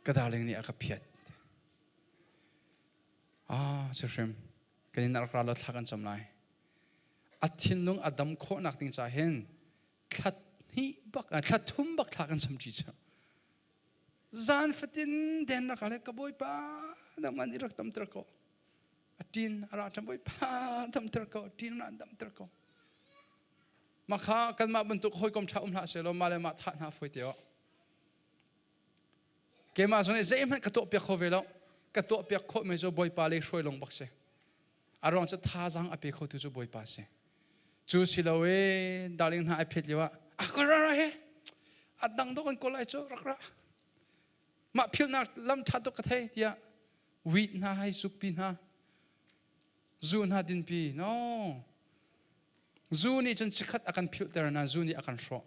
ka darling ni aka phiat sirem kan nar kra lo thakan chamlai athin lung adam kho nak ting cha hen that hi bak that thum bak thakan chamchi cha zan fatin den na kale ka boy pa dam an dirak tam ter ko atin ara tam boy pa tam ter ko tin na dam ter ko makha kan ma bentuk hoi kom tha la selo male ma tha na foi teo ke ma zone zai man ka to pya kho velo ka to pya kho me zo boy pa le shroi long bak se arong cha tha jang ape kho tu zo boy pa se chu silowe darling na aphet lewa akora he adang do kan ko lai cho rakra ma phil na lam tha to ka thai tia wheat na hai sup pi na zu na din pi no zu ni chun chikhat akan filter na zu ni akan shro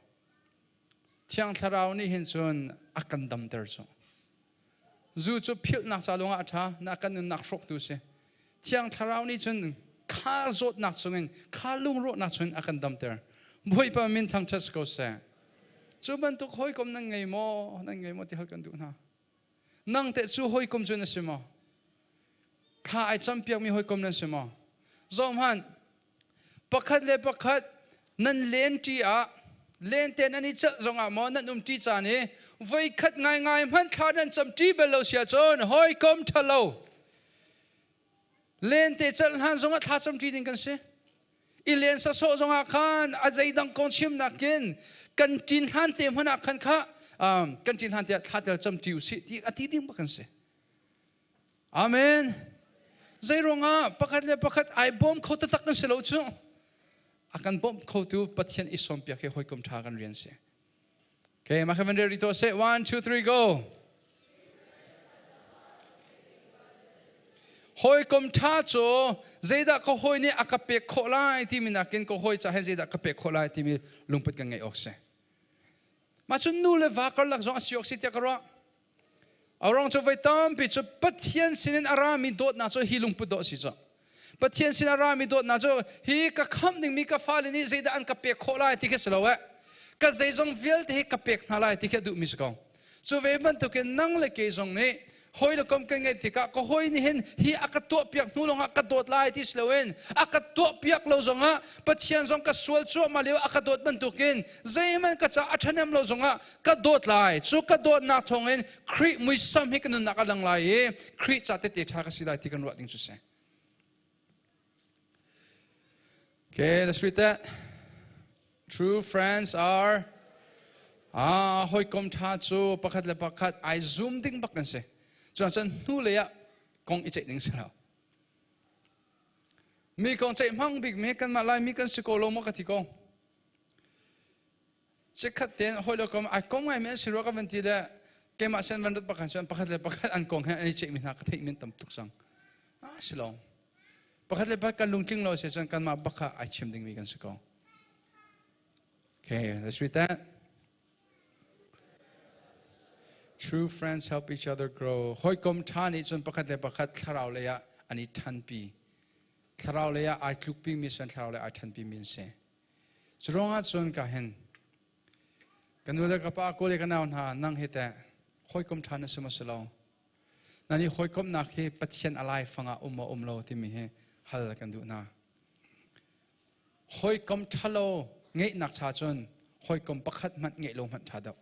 thiang tharau ni hin chun akan dam ter so zu chu phil na chalonga atha na kan nak shrok tu se thiang tharau ni chun kha zot nak chungin kha lung ro nak chun akan dam ter boi pa min thang chas ko se chu ban tu khoi kom nang ngai mo ti hal kan du na nang te chu hoi kom chun asimo kha ai champiak mi hoi kom na simo zom han pakhat le pakhat nan len ti a len te nani cha zonga mo nan ti cha ni voi khat ngai man kha nan cham ti belo sia chon hoi kom thalo len te chal han zonga tha cham ti ding kan se I len sa so zonga khan ajai dang kon chim nakin kan tin han te hana khan kha kan tin han te tha tel cham ti si ti ati ding ba kan se amen zai ronga pakhat le pakhat ai bom kho ta tak kan se lo chu akan bom kho tu pathian isom pya ke hoi kom tha kan rian se okay ma khavan ready to say 1 2 3 go hoi kom tha cho zeda ko hoi ni akape kholai ti minakin ko hoi cha he zeda akape kholai ti mi lungput ka ngai okse ma chu nu le va kar lak zong asiok si te karwa arong cho vai tam pi chu pathian sinin arami dot na cho hi lungput do si cho pathian sin arami dot na cho hi ka kham ning mi ka fali ni zeda an ka pe kholai ti ke slowa ka zeizong vel te ka pek na lai ti ke du mi sko chu ve ban to ke nang le ke zong ne hoi lo kom kan ngai thika ko hoi ni hen hi akato piak nu longa ka dot lai ti slowen akato piak lo zonga pathian zong ka sual cho ma lew akadot ban to ken zeiman ka cha athanem lo zonga ka dot lai chu ka dot na thongen khri mui sam he kan na ka lang lai e khri cha te te tha ka si lai ti kan wa ding chu se okay let's read that true friends are hoi kom tha chu pakhat le pakhat I zoom ding bak kan se Johnson nu le ya kong I chei ning sa mi kong chei mang big me kan ma lai mi kan siko lo mo ka ti kong che khat ten hoi lo kom I kong ai me siro ka venti le ke ma sen van dot pakhan son pakhat le pakhat an kong he ani chei mi na ka thei min tam tuk sang silong pakhat le pakhat lung ting lo se jon kan ma bakha I chim ding mi kan siko okay let's read that True friends help each other grow. Hoi kom tha ni chon pakhat le pakhat tharau le ya ani than pi. Tharau le ya ai tluk pi mi san tharau le ai than pi min se. Chronga chon ka hen. Kanula ka pa ko le ka naun ha nang heta. Hoi kom tha na suma salo. Nani hoi kom nak he pathian alai fanga umlo ti mi he hal kan du na. Hoi kom thalo ngei nak cha chon hoi kom pakhat mat ngei lo mat tha da.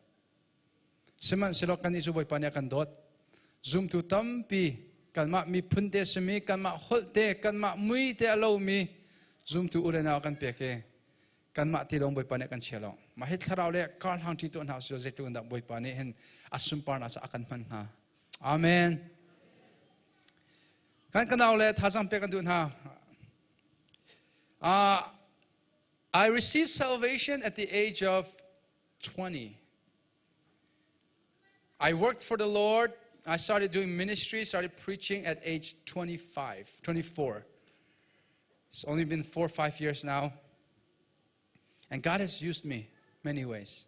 Seman silok kan isu boy panya kan dot zoom tu tampi kan ma mi phunte semi kan ma holte kan ma mui te alo mi zoom tu urena kan peke kan ma ti long boy panya kan chelo ma he tharau le kar hang ti to na so je tu nda boy pani hen asum parna sa akan man ha amen kan kanau le thasang pe kan du na I received salvation at the age of 20. I worked for the Lord. I started doing ministry, started preaching at age 24. It's only been 4 or 5 years now. And God has used me many ways.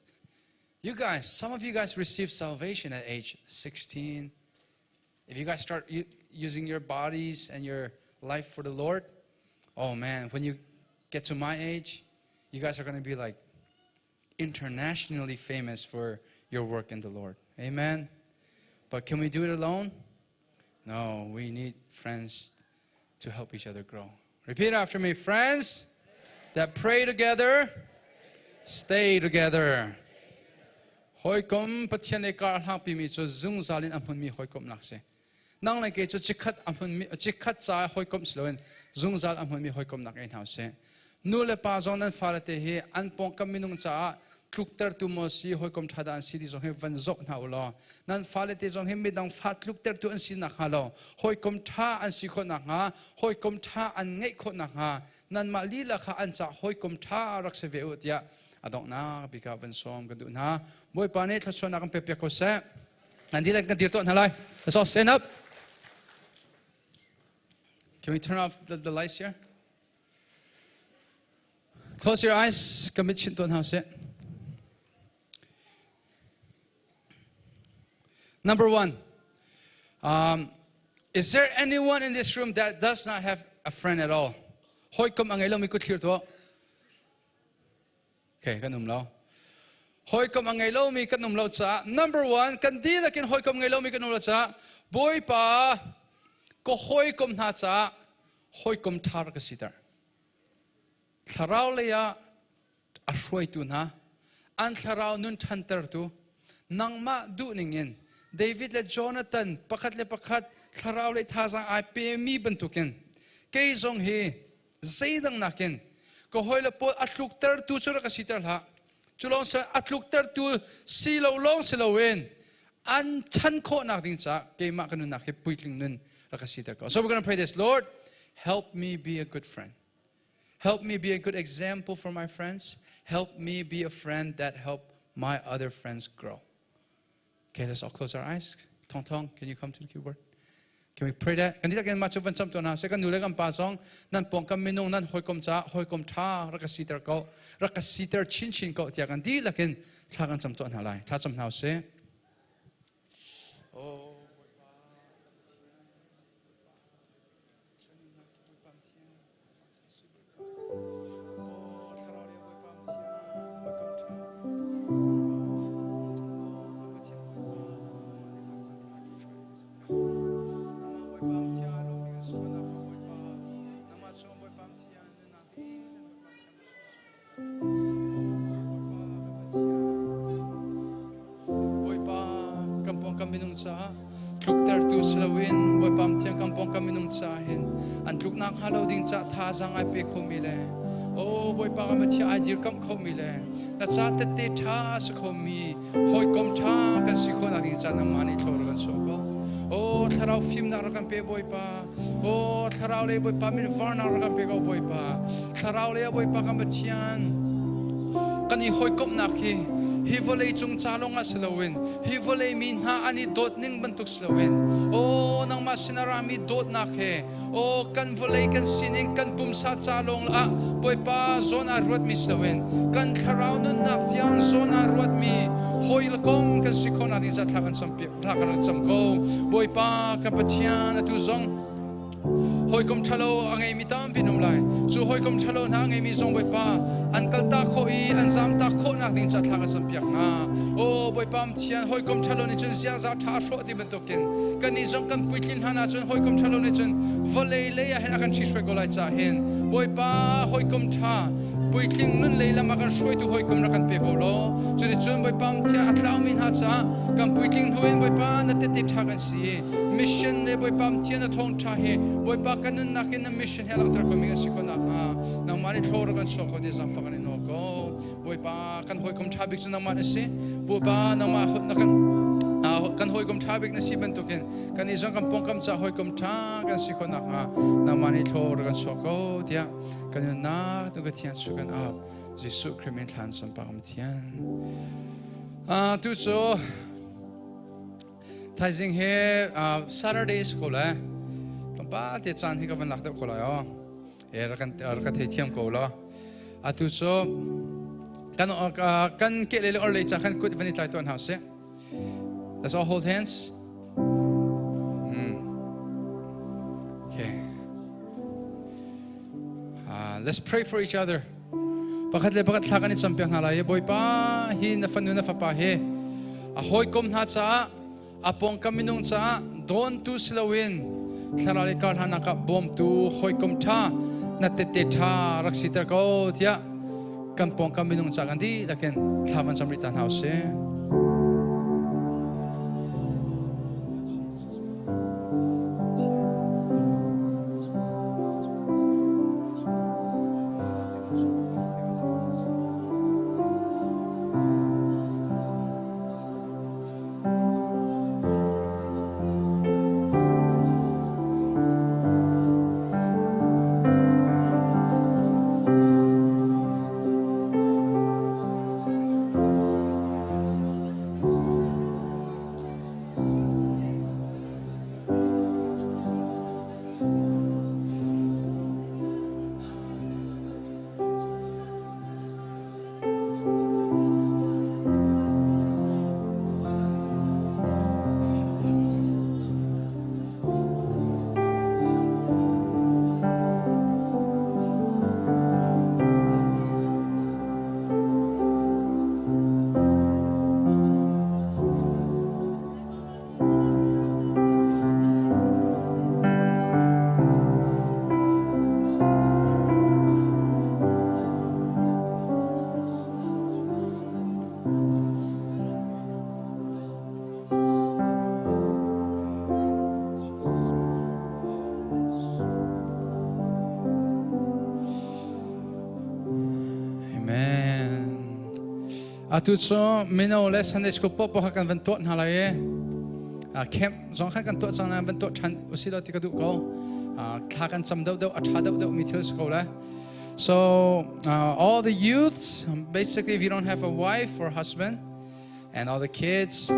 You guys, some of you guys received salvation at age 16. If you guys start using your bodies and your life for the Lord, oh man, when you get to my age, you guys are going to be like internationally famous for your work in the Lord. Amen. But can we do it alone? No, we need friends to help each other grow. Repeat after me. Friends that pray together, stay together. Hoi kom pathian e kar hang pi mi chu zung zalin amun mi hoi kom nakse. Nang lai ke chu chikhat amun mi chikhat cha hoi kom sloen zung zal amun mi hoi kom nak ein hause. Nu le pa zon an farate he an pong kam minung cha Klukter tu mo si hoi kom thada an si di zong he van zok na ulo nan falete zong he midang fat klukter tu an si na halo hoi kom tha an si kho na nga hoi kom tha an ngei kho na nga nan ma li la kha an cha hoi kom tha rak se ve ut ya adong na bika van som kan du na boy pa ne thachon na kan pe pe ko se an di la kan dir to na lai let's all stand up. Can we turn off the lights here? Close your eyes. Commit chin to an house. Number one, is there anyone in this room that does not have a friend at all? Hoi kom ang ilo mi ko clear to. Okay, kanum lao. Hoi kom ang ilo mi kanum lao cha. Number one, kandila kin hoi kom ang ilo mi kanum lao cha. Boy pa ko hoi kom na cha. Hoi kom tar ka sitar. Tharau leya ashway tu na. An tharau nun tanter tu. Nang ma du ningin. David le Jonathan, pakat le pakat, tharau le thazang ay PMI bentukin. Kay zong he, zaydang nakin. Ko hoy le po atluk ter tu chura kasitar ha. Chulong sa atluk ter tu silaw long silawin. An chan ko nakin sa, kay makanun nakip puitling nun rakasitar ko. So we're going to pray this. Lord, help me be a good friend. Help me be a good example for my friends. Help me be a friend that help my other friends grow. Okay, let's all close our eyes. Tong Tong, can you come to the keyboard? Can we pray that? Kan kita kan macu pancam tu na se kan nule kan pasong nan pong kan minung nan hoi kom tha rakasiter ko rakasiter chin ko tia kan di lakin tha kan cham tu na lai tha cham nau se Tluk ter tu slawin boy pam tiang kampong kami nung sahin an tluk nak halaw ding cha tha jang ai pe khomile o boy pa kam thi ai dir kam khomile na cha te te tha sa khomi hoi kom tha kan si khona ding cha na mani thor kan so ko o tharau film na kan pe boy pa o tharau le boy pa min var na kan pe ko boy pa tharau le boy pa kam thian kan i hoi kom na ki hi volei chung chalonga slawin hi volei min ha ani dot ning bantuk slawin o nang masinarami dot na khe o kan volei kan sining kan bumsa chalong a boy pa zona ruat mi slawin kan tharau nun nak tiang zona ruat mi hoil kom kan sikhona ri za thakan sampi thakar chamko boy pa ka pathian atu zong hoi kom chalo angai mi tam pinum lai chu hoi kom chalo na angai mi zong boy pa an kal ta kho I an zam ta kho nak ding cha thaka sampiak na o boy pam chian hoi kom chalo ni chun siang za tha shro ti betokin kan ni zong kan puitlin hana chun hoi kom chalo ni chun volei le ya hena kan chi shwe ko lai cha hen boy pa hoi kom tha puitling nun leila ma kan shwe tu hoi kom ra kan pe ko lo chu ri chun boy pam thia atlaw min ha cha kan puitling huin boy pa na te te tha kan si mission le boy pam thia na thong tha he boy pa kan nun nakin na mission hela tra ko mi si ko na ha na mari thor kan so ko de sa fa kan no ko boy pa kan hoi kom thabik chu na ma si boy pa na ma na kan hoi kom thabik na si ban to ken kan izang kan pong kam cha hoi kom tha kan si ko na ha na mani thor kan so ko dia kan na tu ka tian chu kan up jisu krimen than sam pa kam tian tu so thai jing he Saturday school ba te chan hi ka van lak da ko la yo er kan the thiam ko lo atu so kan ke le or le cha kan kut vani tai ton house let's all hold hands okay let's pray for each other pakhat le pakhat thakan ni champion hala ye boy pa hi na fanu na fa pa he a hoi kom na cha apong kaminung cha don tu slawin tharali kar hana ka bom tu hoi kom tha na te te tha raksitar ko tia kan pong kaminung cha kan di laken thaman samritan house atu cho meno le Sunday school popo kan van tot halaye camp zong kan tot sang na van tot than usilo ti ka du ko kha kan cham dau atha dau mithil school la so all the youths basically if you don't have a wife or husband and all the kids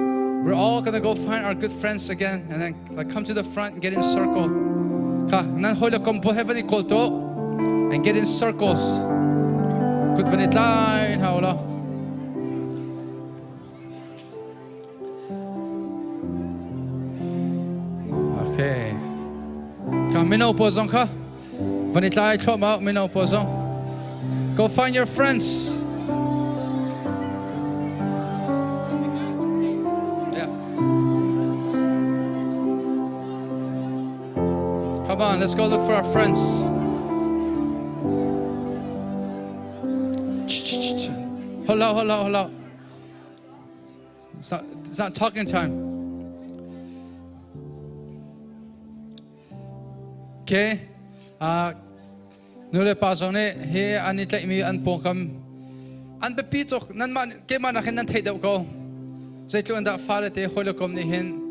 We're all gonna go find our good friends again, and then like come to the front and get in circle. Nan hoi kom po heaven equal to and get in circles. Good vanit line how la. Okay. Ka minau po zong ka. Vanit line chop out minau po zong. Go find your friends. Come on, let's go look for our friends. Hold out. It's not talking time. Okay. Nule pasone he anit mi an pokam an bepitok nan man ke man akin nan thei ko. Zaitu anda fare te holokom ni hin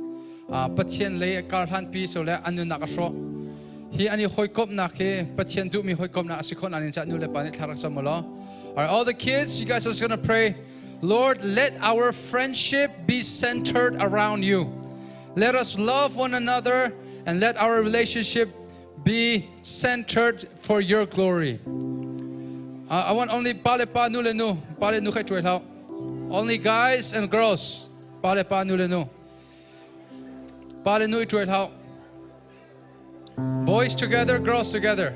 patien le karhan pi so le anu nakasho. He ani hoikop na ke patien du mi hoikop na asikon anin cha nule panit tharak samolo. Alright, all the kids, you guys are just gonna pray, Lord, let our friendship be centered around you. Let us love one another and let our relationship be centered for your glory. I want only pale pa nule nu, pale nu khay chwe thao. Only guys and girls, pale pa nule nu. Pale nu chwe thao. Boys together, girls together.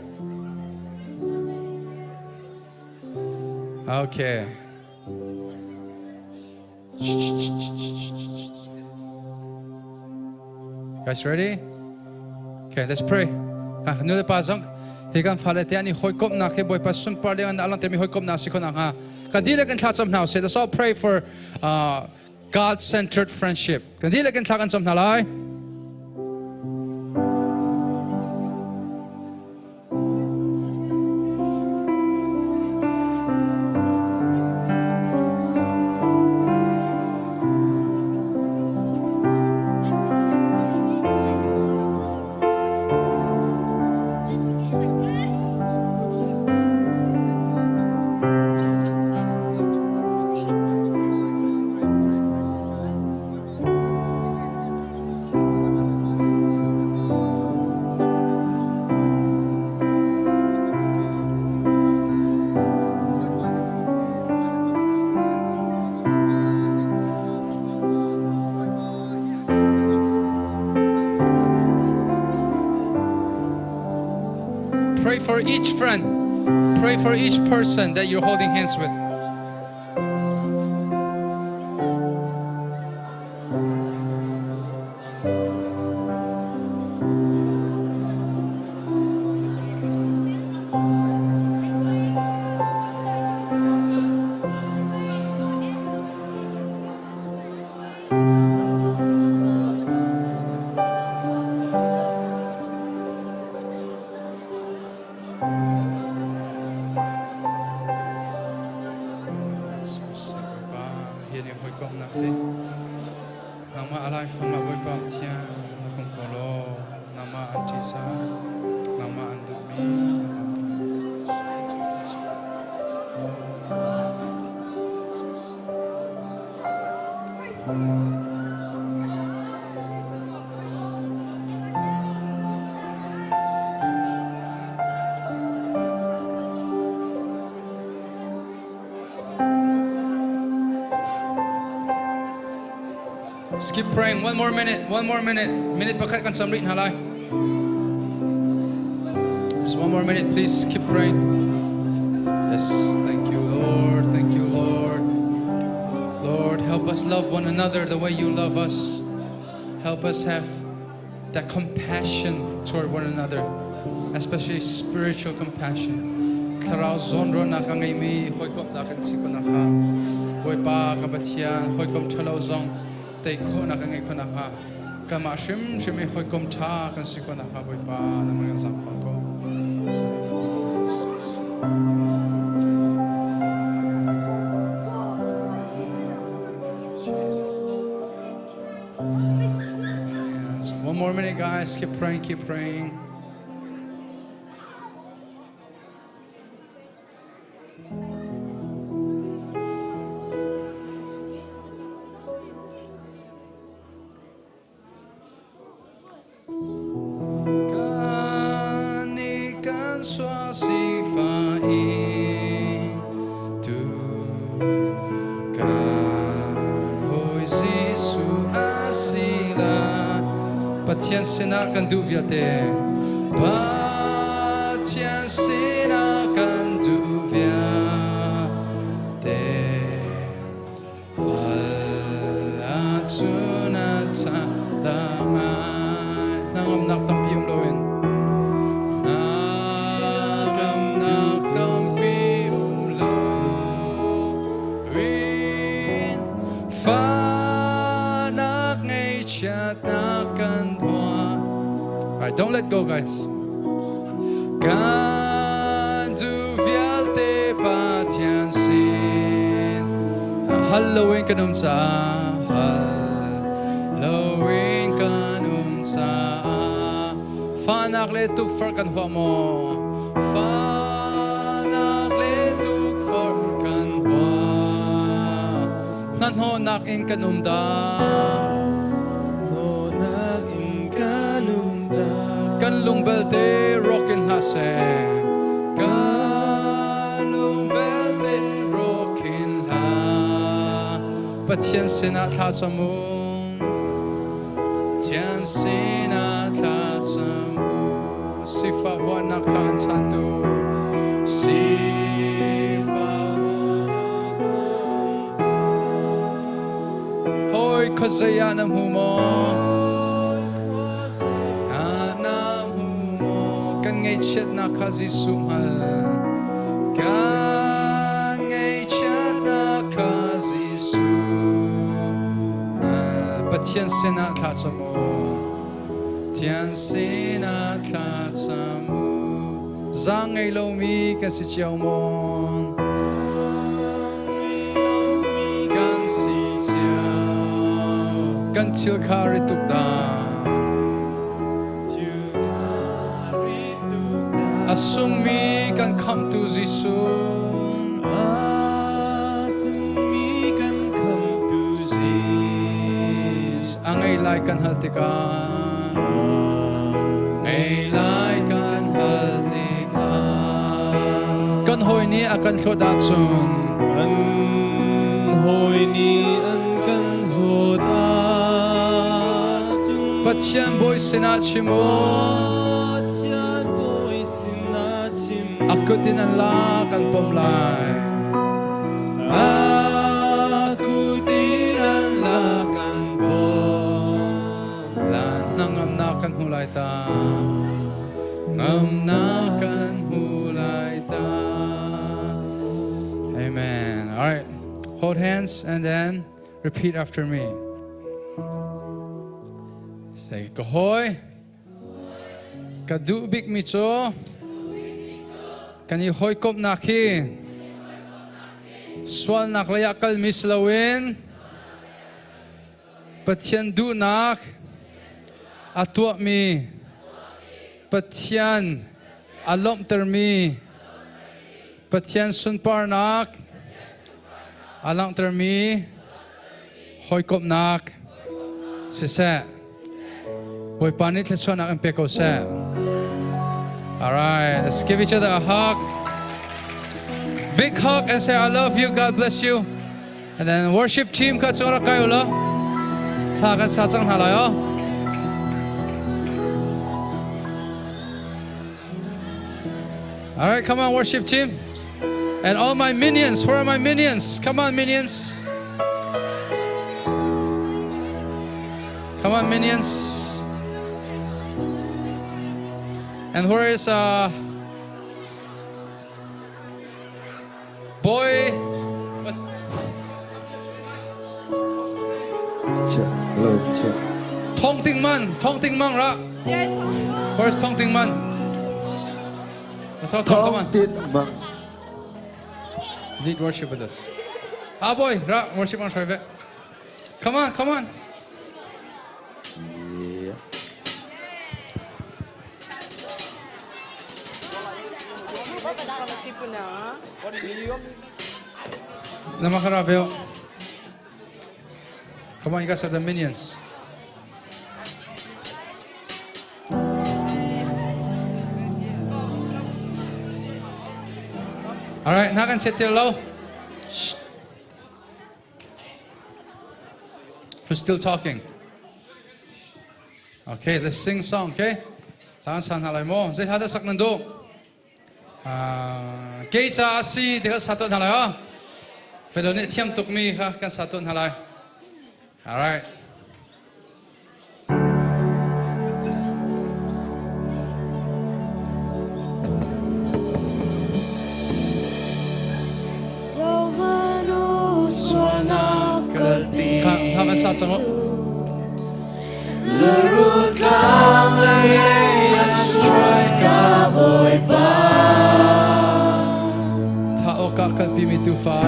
Okay. Guys ready? Okay, let's pray. Nule pasong higan falete ani hoikop na ke boy pasum parle an alang temi hoikop na sikona ha. Kadila kan thatsam now. Say let's all pray for God-centered friendship. Kadila kan thakan sam nalai. Pray for each friend. Pray for each person that you're holding hands with. Let's keep praying. One more minute. Minute pakat kan samrit halai. Just one more minute, please. Keep praying. Yes, thank you, Lord. Thank you, Lord. Lord, help us love one another the way you love us. Help us have that compassion toward one another, especially spiritual compassion. Karao zondro na kangai mi hoikop na kan sikona ha. Boy pa kabatia hoikom thalo zong. Tay ko na kangai ko na ha. Kama shim shimi hoikom tha kan sikona ha boy pa na mga zangfa ko. One more minute, guys. Keep praying, keep praying. Pathian sina kan du via te Pathian sina kan du via te Ala tuna ta damai Nangam nak tampiyong lawin Nangam nak tampiyong lawin Fanak ngay chat na kan hoa Alright, don't let go guys Kan du vial te pathian sin Halloween kanum sa Halloween kanum sa Fanak le tuk for kan hoa mo Fanak le tuk for kan hoa Nan ho nak in kanum da Kan lung belte rockin hase Kan lung belte rockin ha Pathian sina tha chamu Tian sina tha chamu Sifa wana kan santu Sifa Hoy kazayanam humo ngay chat na kazi sumal Kan ngay chat na kazi sumal Pathian sina tha chamu Tian sina tha chamu Zang ngay lo mi kan si chiao mo Kan si chiao Kan til kari tuk da Asung mi kan come to Zisun Asung mi kan come to Zis Angay lai kan haltika Ngay lai kan haltika Kan hoy ni akan khodatsun An hoy ni an kan hodatsun Pathian boy sinachimo Aku din ang lakan pomlay Aku din ang lakan pomlay Nangam nakan hulay ta Ngam nakan hulay ta Amen. Alright, hold hands and then repeat after me. Say, Kahoy Kadubik micho Kani hoy kop naki Swal nak layakal mislawin Pathian du nak Atwa mi Pathian alom termi Pathian sunpar nak Alang termi Hoy kop nak Sisa Hoy panit leso nak empeko sa Alright, let's give each other a hug. Big hug and say, I love you, God bless you. And then worship team, katsura kayo lo. Thakan satsang halayo. Alright, come on, worship team. And all my minions, where are my minions? Come on, minions. Come on, minions. And where is boy? What's Hello, check. Thong Ting Man ra. Where's Thong Ting Man? Come on. Lead worship with us. Ah boy, ra worship on private. Come on, come on. Yeah. Namakarabeo. Come on, you guys are the minions. All right, nakan sit here low. Shh. Who's still talking? Okay, let's sing song, okay? Tangan san halai mo. Zai hada sak nandu. Keita asi tiga satu halai oh. Feloni tiam tuk mi ha kan satu halai. Alright. Tangan sat sango. Lurut lang langay at siya'y kahoy pa. Tao ka kalpi mi tufa.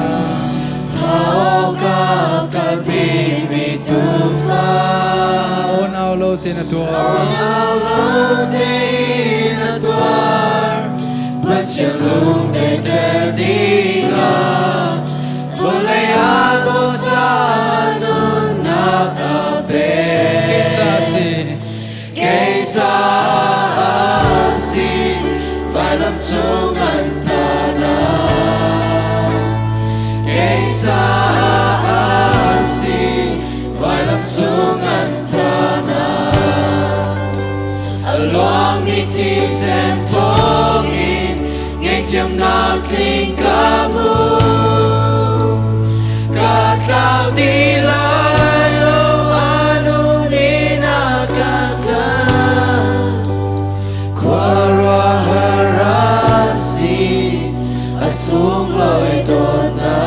Tao ka kalbi tufa. On aulo tinatua. Nalong tinatuar, Pagsyalong dededila. Tulay ako sa anong nakabe. Keita asi, Valam tungan tanah. Keita asi, Valam tungan tanah. Along iti sentongin, Ngaytiam nakling kamu. Katlaw dilay lo anong ninakatla. Kwarwa harasi asung lo'y dona.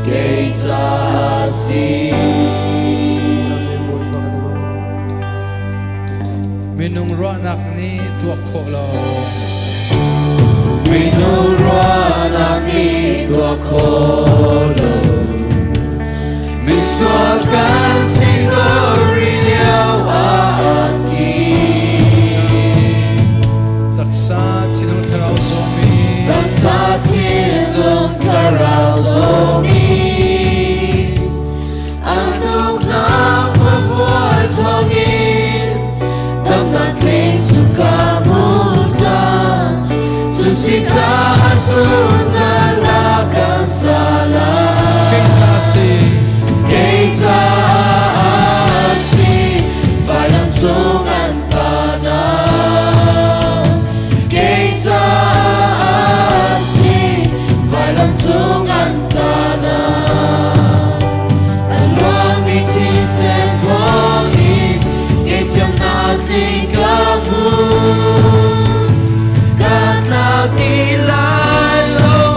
Keita asi. Minung roanak ni tuak ko lo. Minurwanak ni tuakolo. Miswakan sigorilyao ati. Taksa tinong taraw somi. Taksa tinong taraw somi. Antok na mabuhay tongin. Damnakling sukamusan. Susita asunsan lakang salah. Keita asi. Keita asi, Valam tungan tanah. Keita asi, Valam tungan tanah. Along iti sentongin, Ngaytiam nakling kamu. Katlaw dilay lo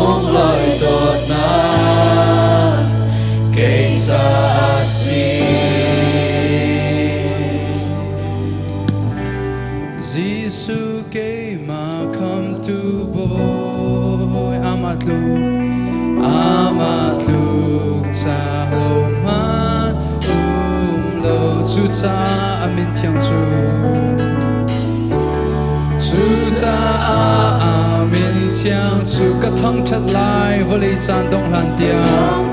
sung loi dot na kay sa Giêsu kay mà come to boy amatlu cha hồng man lâu chú cha amin thiang chú cha amin thiang chú các thăng chất lại vô lý chan đông lan tiang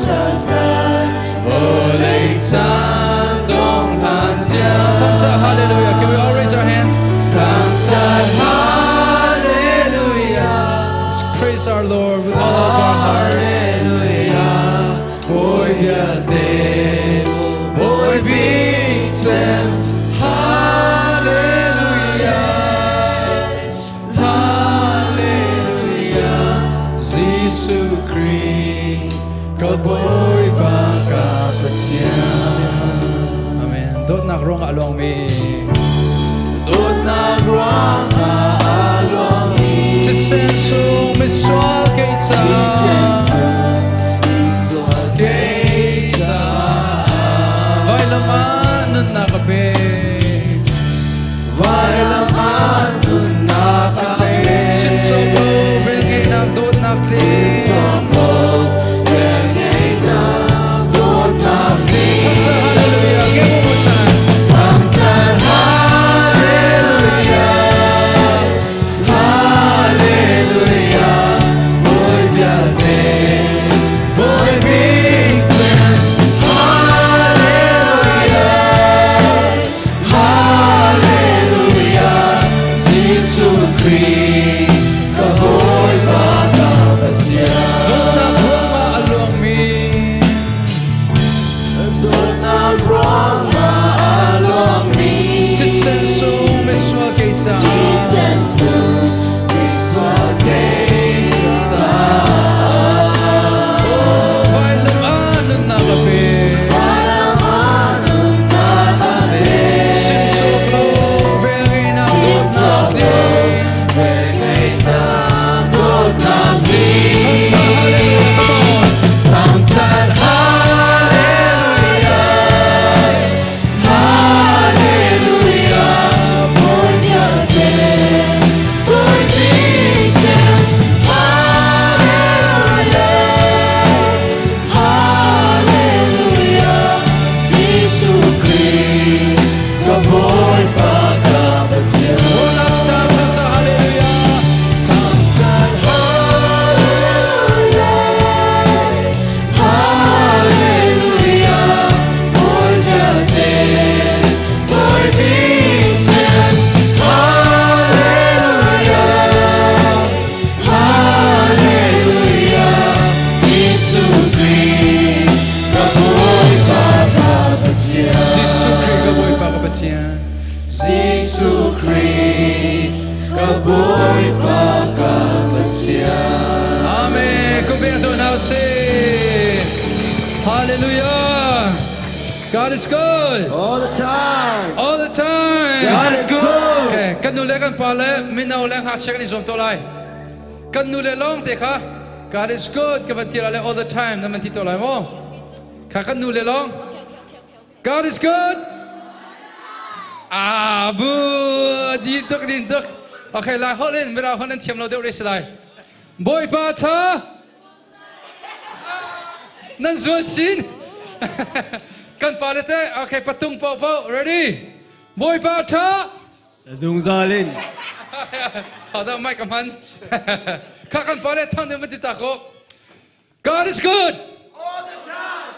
vô lý chan đông lan tiang thăng chất hallelujah. Can we all raise our hands? Thăng chất hallelujah. Let's praise our Lord with all of our hearts. Bồi việt đền bồi bị xem hallelujah hallelujah Giêsu Christ có bồi ba cả bất amen. Đốt nạc rong along mi đốt nạc rong along mi chỉ sen sung mi xoa cây cha vai lam an na kape vai lam an na kape sin so go ve ngai na dot na te ve ngai na dot na te hallelujah. Give one more time. Hallelujah hallelujah voi via te voi vinh Giêsu Christ có bồi ba cả bất diệt. Đốt nạc rong along mi, đốt nạc rong along mi. Chỉ sen sung mi xoa cây cha, chỉ sen sung mi xoa cây cha. Vai lam an na kape, vai lam an na kape. Sin so lo ve ngai na dot na te. Giêsu Christ có bồi ba cả bất diệt. Amen. Cùng bên tôi nào xin hallelujah. God is good all the time. all the time. God is good. Okay, kan nu le kan pa le min nau le ha shek ni zom to lai. Kan nu le long te kha God is good ka ban tira le all the time na man ti to lai mo. Kha kan nu le long God is good. Bu din tuk. Okay, la holen mira holen thiam lo deu res lai. Boy pa tha nan zuan chin. Kan pa le te. Okay, patung po ready. Boy pa tha Dùng ra lên. Hảo da mai kam han. Kha kan pa le thang de mati ta ko. God is good all the time.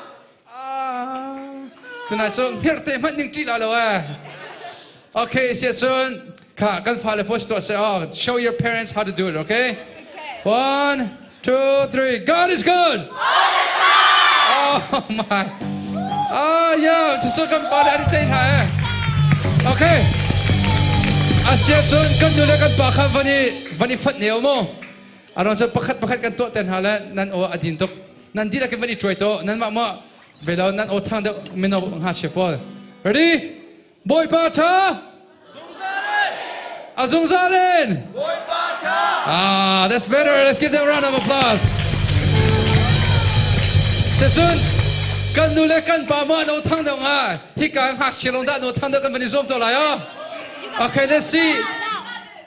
Tonight so ngerte man ning chi la lo Okay, so soon, kan fale post to say, oh, show your parents how to do it, okay? 1, 2, 3. God is good all the time. Oh my. Yeah, so kan fale aritain ha. Okay. Asia soon kan dule kan pakha vani fat neo mo. Aron so pakhat kan to ten hala nan o adin tok. Nan dila kan vani troy to nan ma velo nan o thang de mino ha shepol. Ready? Boy pa tha Azung Zalin Boy pa Ah, that's better. Let's give them a round of applause. Sesun, kan nule kan pama no thang dong ha. Hi kang has chilong da no thang da kan bani zom to lai oh. Okay, let's see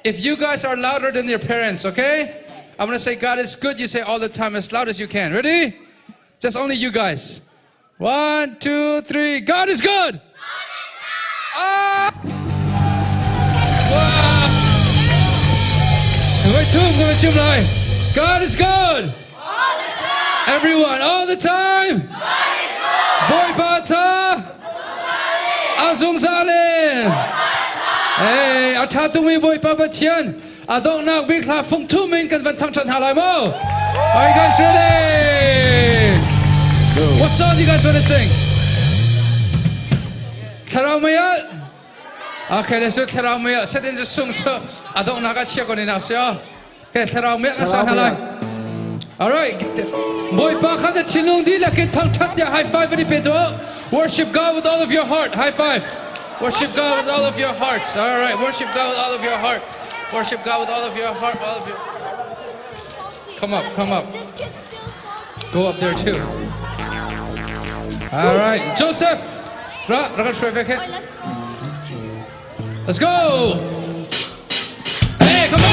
if you guys are louder than your parents. Okay, I'm gonna say God is good. You say all the time as loud as you can. Ready? Just only you guys. 1, 2, 3. God is good. Ah! Wow! Wait, God is good. Everyone, all the time. Boy Bata. Azung Zalim. Hey, Atatumi Boy Papa Tian. I don't know big half from 2 minutes and Van Tang Halamo. Are you guys ready? What song do you guys want to sing? Taramayat? Okay, let's do Taramayat. Set in the song. I don't know how to check on it now. Okay, Taramayat. Alright. Boy, Baka the Chilung Dila can tongue tap their high five in the pedo. Worship God with all of your heart. High five. Worship God with all of your hearts. Alright, worship God with all of your heart. Worship God with all of your heart. All of your. Come up, come up. Go up there too. All right, Joseph. Let's go. Hey, come on.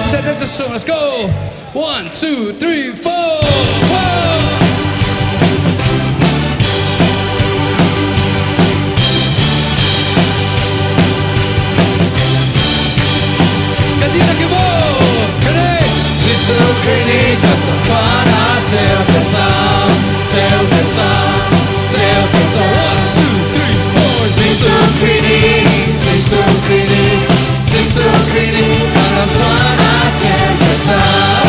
Set that to song. Let's go. 1, 2, 3, 4. Whoa. Kadina Kibo. Kane. Jisu Krini Katapana. Tell the time. Tell the time. Tell the time. 1, 2, 3, 4. Jisu Krini. Jisu Krini. Jisu Krini Katapana. Tell the time.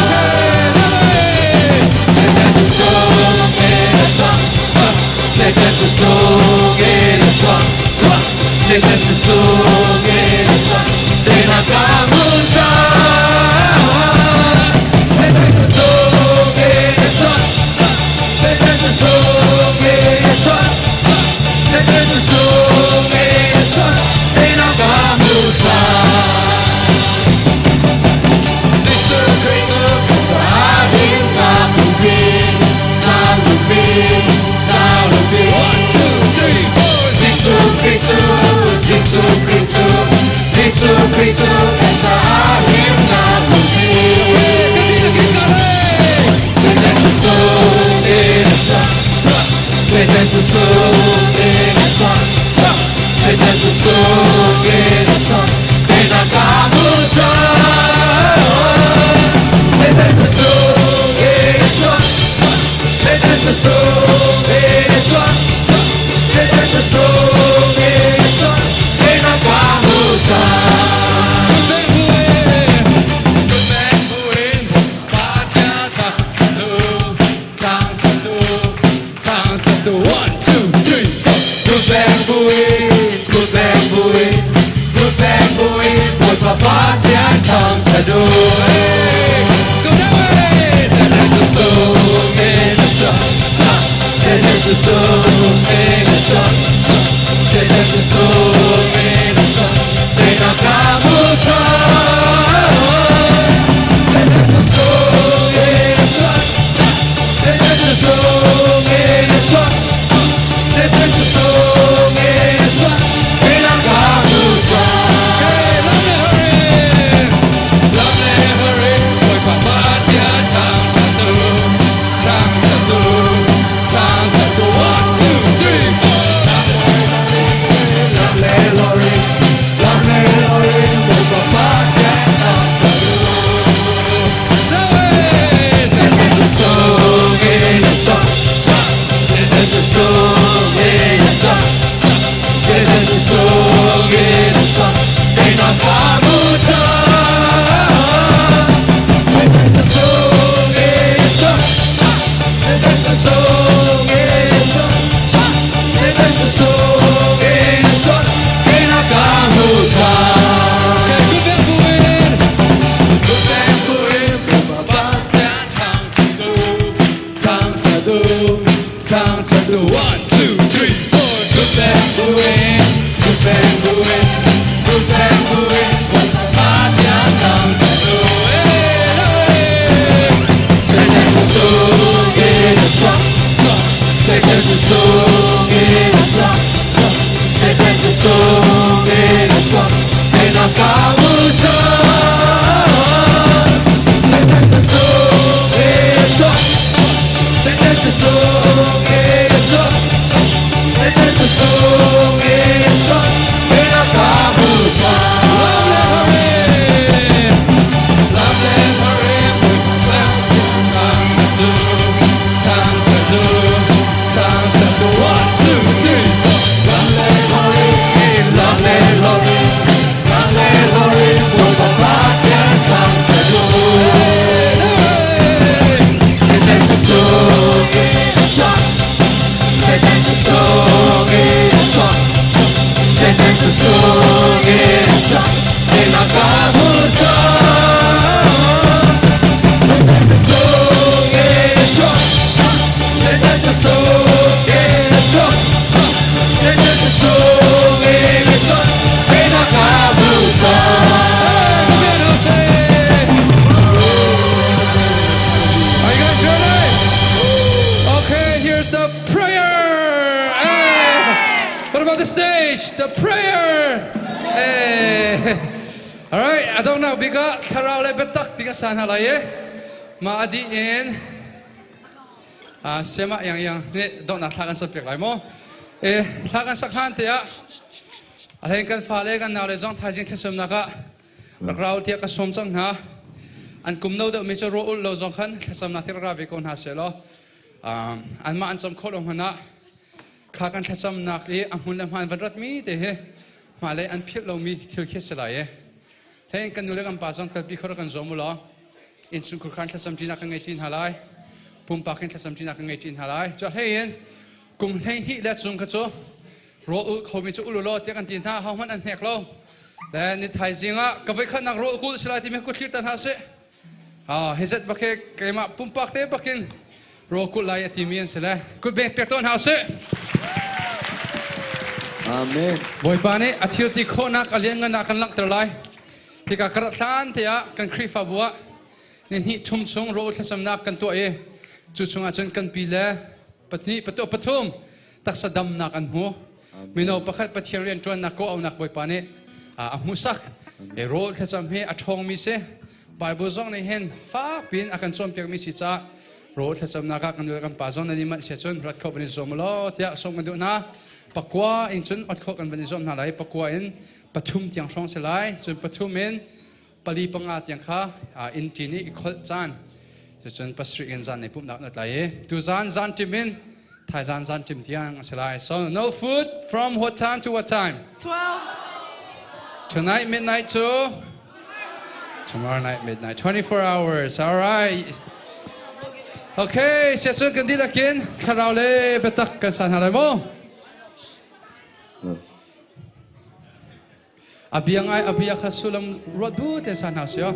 Take that to song in a song. Take that to song in a song. Take that to song in a song. Then I got multa. Take that to song in a song. Take that to song in a song. Take that to song in a song. Then I got multa. Great to I Kristo at sa akin na buti. Satan sa sungin at siya, Satan sa sungin at siya, Satan sa sungin at siya, pinakamutan. Satan sa sungin at siya, Satan sa sungin at siya, Satan sa sungin at siya, pinakamutan. The prayer. All right, I don't know. Biga karao le betak tiga sana la ye. Ma adi in. Sema yang ne don't nak lagan sa pek lai mo. Lagan sa khan te ya. Alhen kan fale kan na le zong thajing thesem na ka. Rakrao tia ka som chang na. An kumno da mi so ro ul lo zong khan thesem na tir ra ve kon ha se lo. An ma an cham kholong hana. Kakan thasam nakli ang hulam han vadrat mi te he malay an phit lo mi thil khe selai thein kan nule kan pasang tal pi khor kan zomulo in sun kur khan thasam tina kan ngaitin halai pum pa kan thasam tina kan ngaitin halai cho thein kum thein hi la chung ka cho ro u khomi chu ulo te kan tin tha ha man an hek lo la ni thai jinga ka vai khan nak ro ku selai ti me ku thlir tan ha se hezet bakhe kema pum pa te bakin ro ku lai atimian selai ku be peton ha se Amen. Boy pane athil ti khonak alianga na kan lak terlai hika karat than tia kan khrifa bua nin hi thum chung ro thasam nak kan to e chu chunga chen kan pile patni pato pathum taksa dam nak an hu mino pakhat pathian rian tron na ko au nak boy pane a musak e rol the cham he athong mi se Bible zong nei hen fa pin akan chom pek mi si cha rol the cham na ka kan kan pa zong ni man se chun rat kho bani zom lo tia som kan du na pakwa in chun at kho kan bani zom na lai pakwa in pathum tiang song se lai chun pathum in pali panga tiang kha in ti ni khol chan chun pasri in zan nei pup na na lai tu zan timin thai zan tim tiang se lai so no food from what time to what time 12. tonight midnight to tomorrow night midnight 24 hours all right okay sẽ chun kan di lakin kharau le betak ka san halai mo abiang ai abia khasulam rodu te san hasyo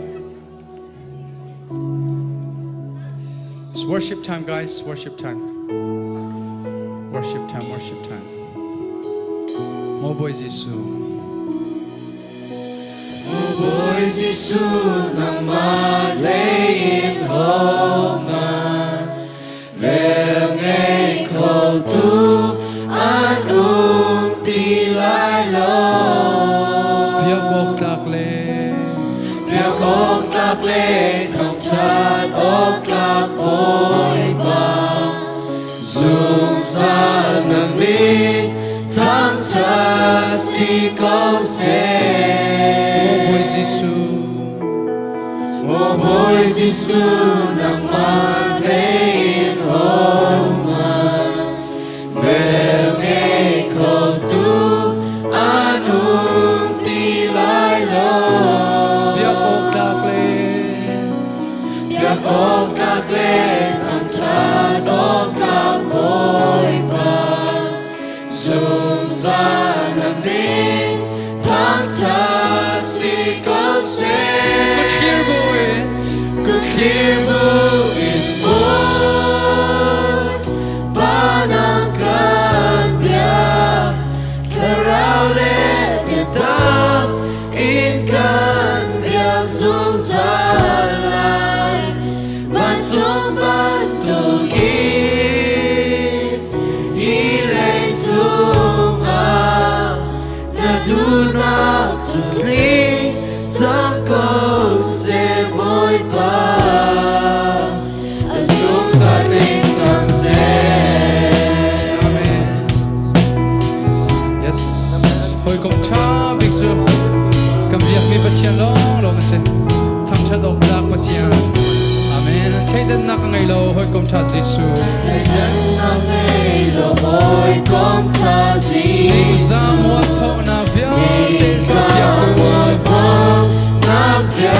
it's worship time guys worship time mo boys isu Boy Giêsu nang maglein homa về ngày khẩu tu an ung ti lai lo biak bok tak le không chat ok tak oi ba dung sa nam mi thang cha si câu se Boy Giêsu nang maglein homa về ngày khẩu tu an ung ti lai lo biak bok tak le thang cha ok tak oi ba dung sa nam mi thang cha si câu se Good hear in boy Banangkan biak Kerau le biadam Inkan biak dung zalai Van dung bantu in Ilay dung a Nadunak tuling Tangkau se boy pa Azung sa ling sang se Amen. Yes. Hoi kom cha big zu. Kam biak mi pathian long se. Thang chat ok dak pathian. Amen. Kay den nak ngai lo hoi kom cha Giêsu. Kay den nak ngai lo hoi kom cha Giêsu. Ning za mo tho na bia. Ning za mo tho na bia.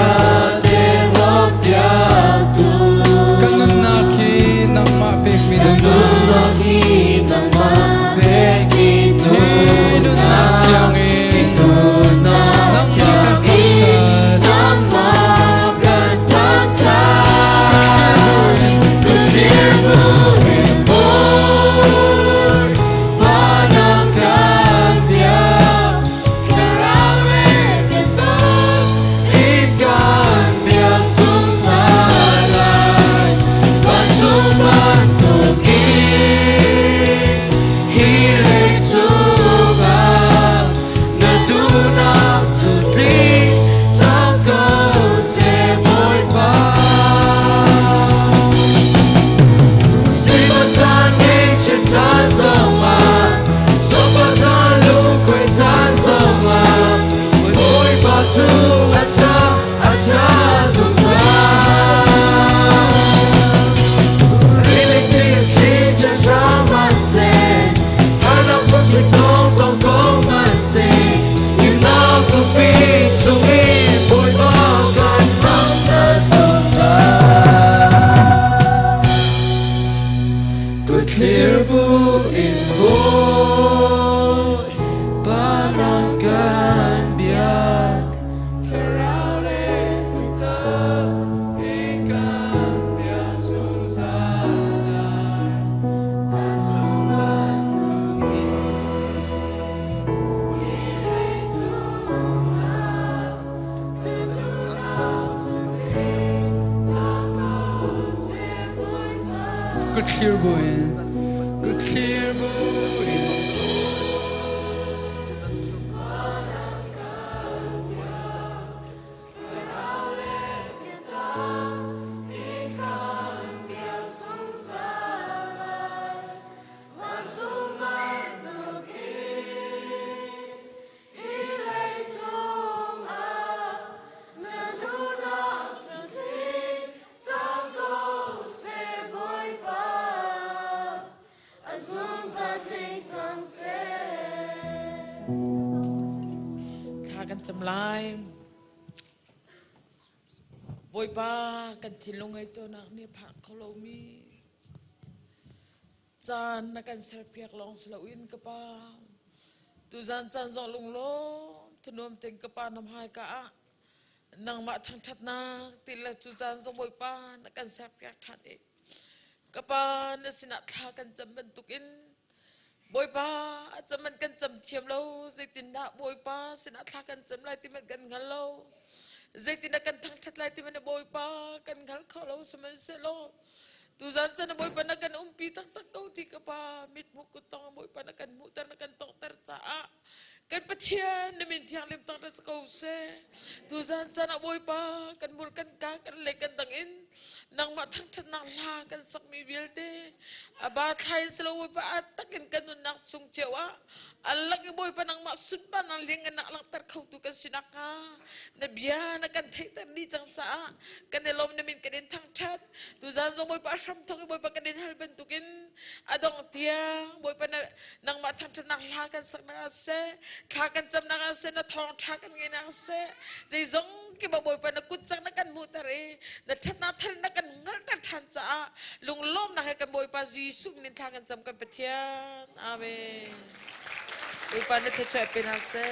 Good clear boy. Good clear boy. ข้ากันจำลายบอยบ้ากันทิ้งลงไอ้ตัวนักเนี่ยผักเขาเรามีจานนักกันเสียเปียกลองสลาวินกระป๋าตุจานจานจองลงโลถนนเต็งกระป๋าน้ำหายกะนางมาทางทัดนาติละตุจานจองบอยบ้านักกันเสียเปียกทัดเองกระป๋าเนสินัทากันจำเป็นตุกินบอยป้าจะมันกันจำเทียมเราเจตินดาบอยป้าสินาทากันจำไรที่มันกันงันเราเจตินดากันทั้งชัดไรที่มันบอยป้ากันงันเขาเราสมัยเสลtu zan sana boi panakan umpi tak tak kau tiga pa mit muku tong boi panakan mutar nakan tok tersaa kan patian nemin tiang lim tong tas kau se tu zan sana boi pa kan burkan ka kan lekan tangin nang ma thang that nang la kan sak mi bilte aba thai selo boi pa atakin kan nak chung cewa alak boi pa nang ma sun pa nang leng nak lak tar kau tu kan sinaka nabia nakan thai tar di jang sa kan elom nemin kan thang that tu zan zo boi pa sam thong boi pa kan hal bentukin adong tiang boi pa nang ma thang that nang la kan sak na se kha kan jam na se na thong tha kan nge na se zai zong ki ba boi pa na kut chang na kan mu tare na that na thal na kan ngal ta than cha lung lom na kan boi pa jisu nin tha kan jam kan pathian amen boi pa na the chai pe na se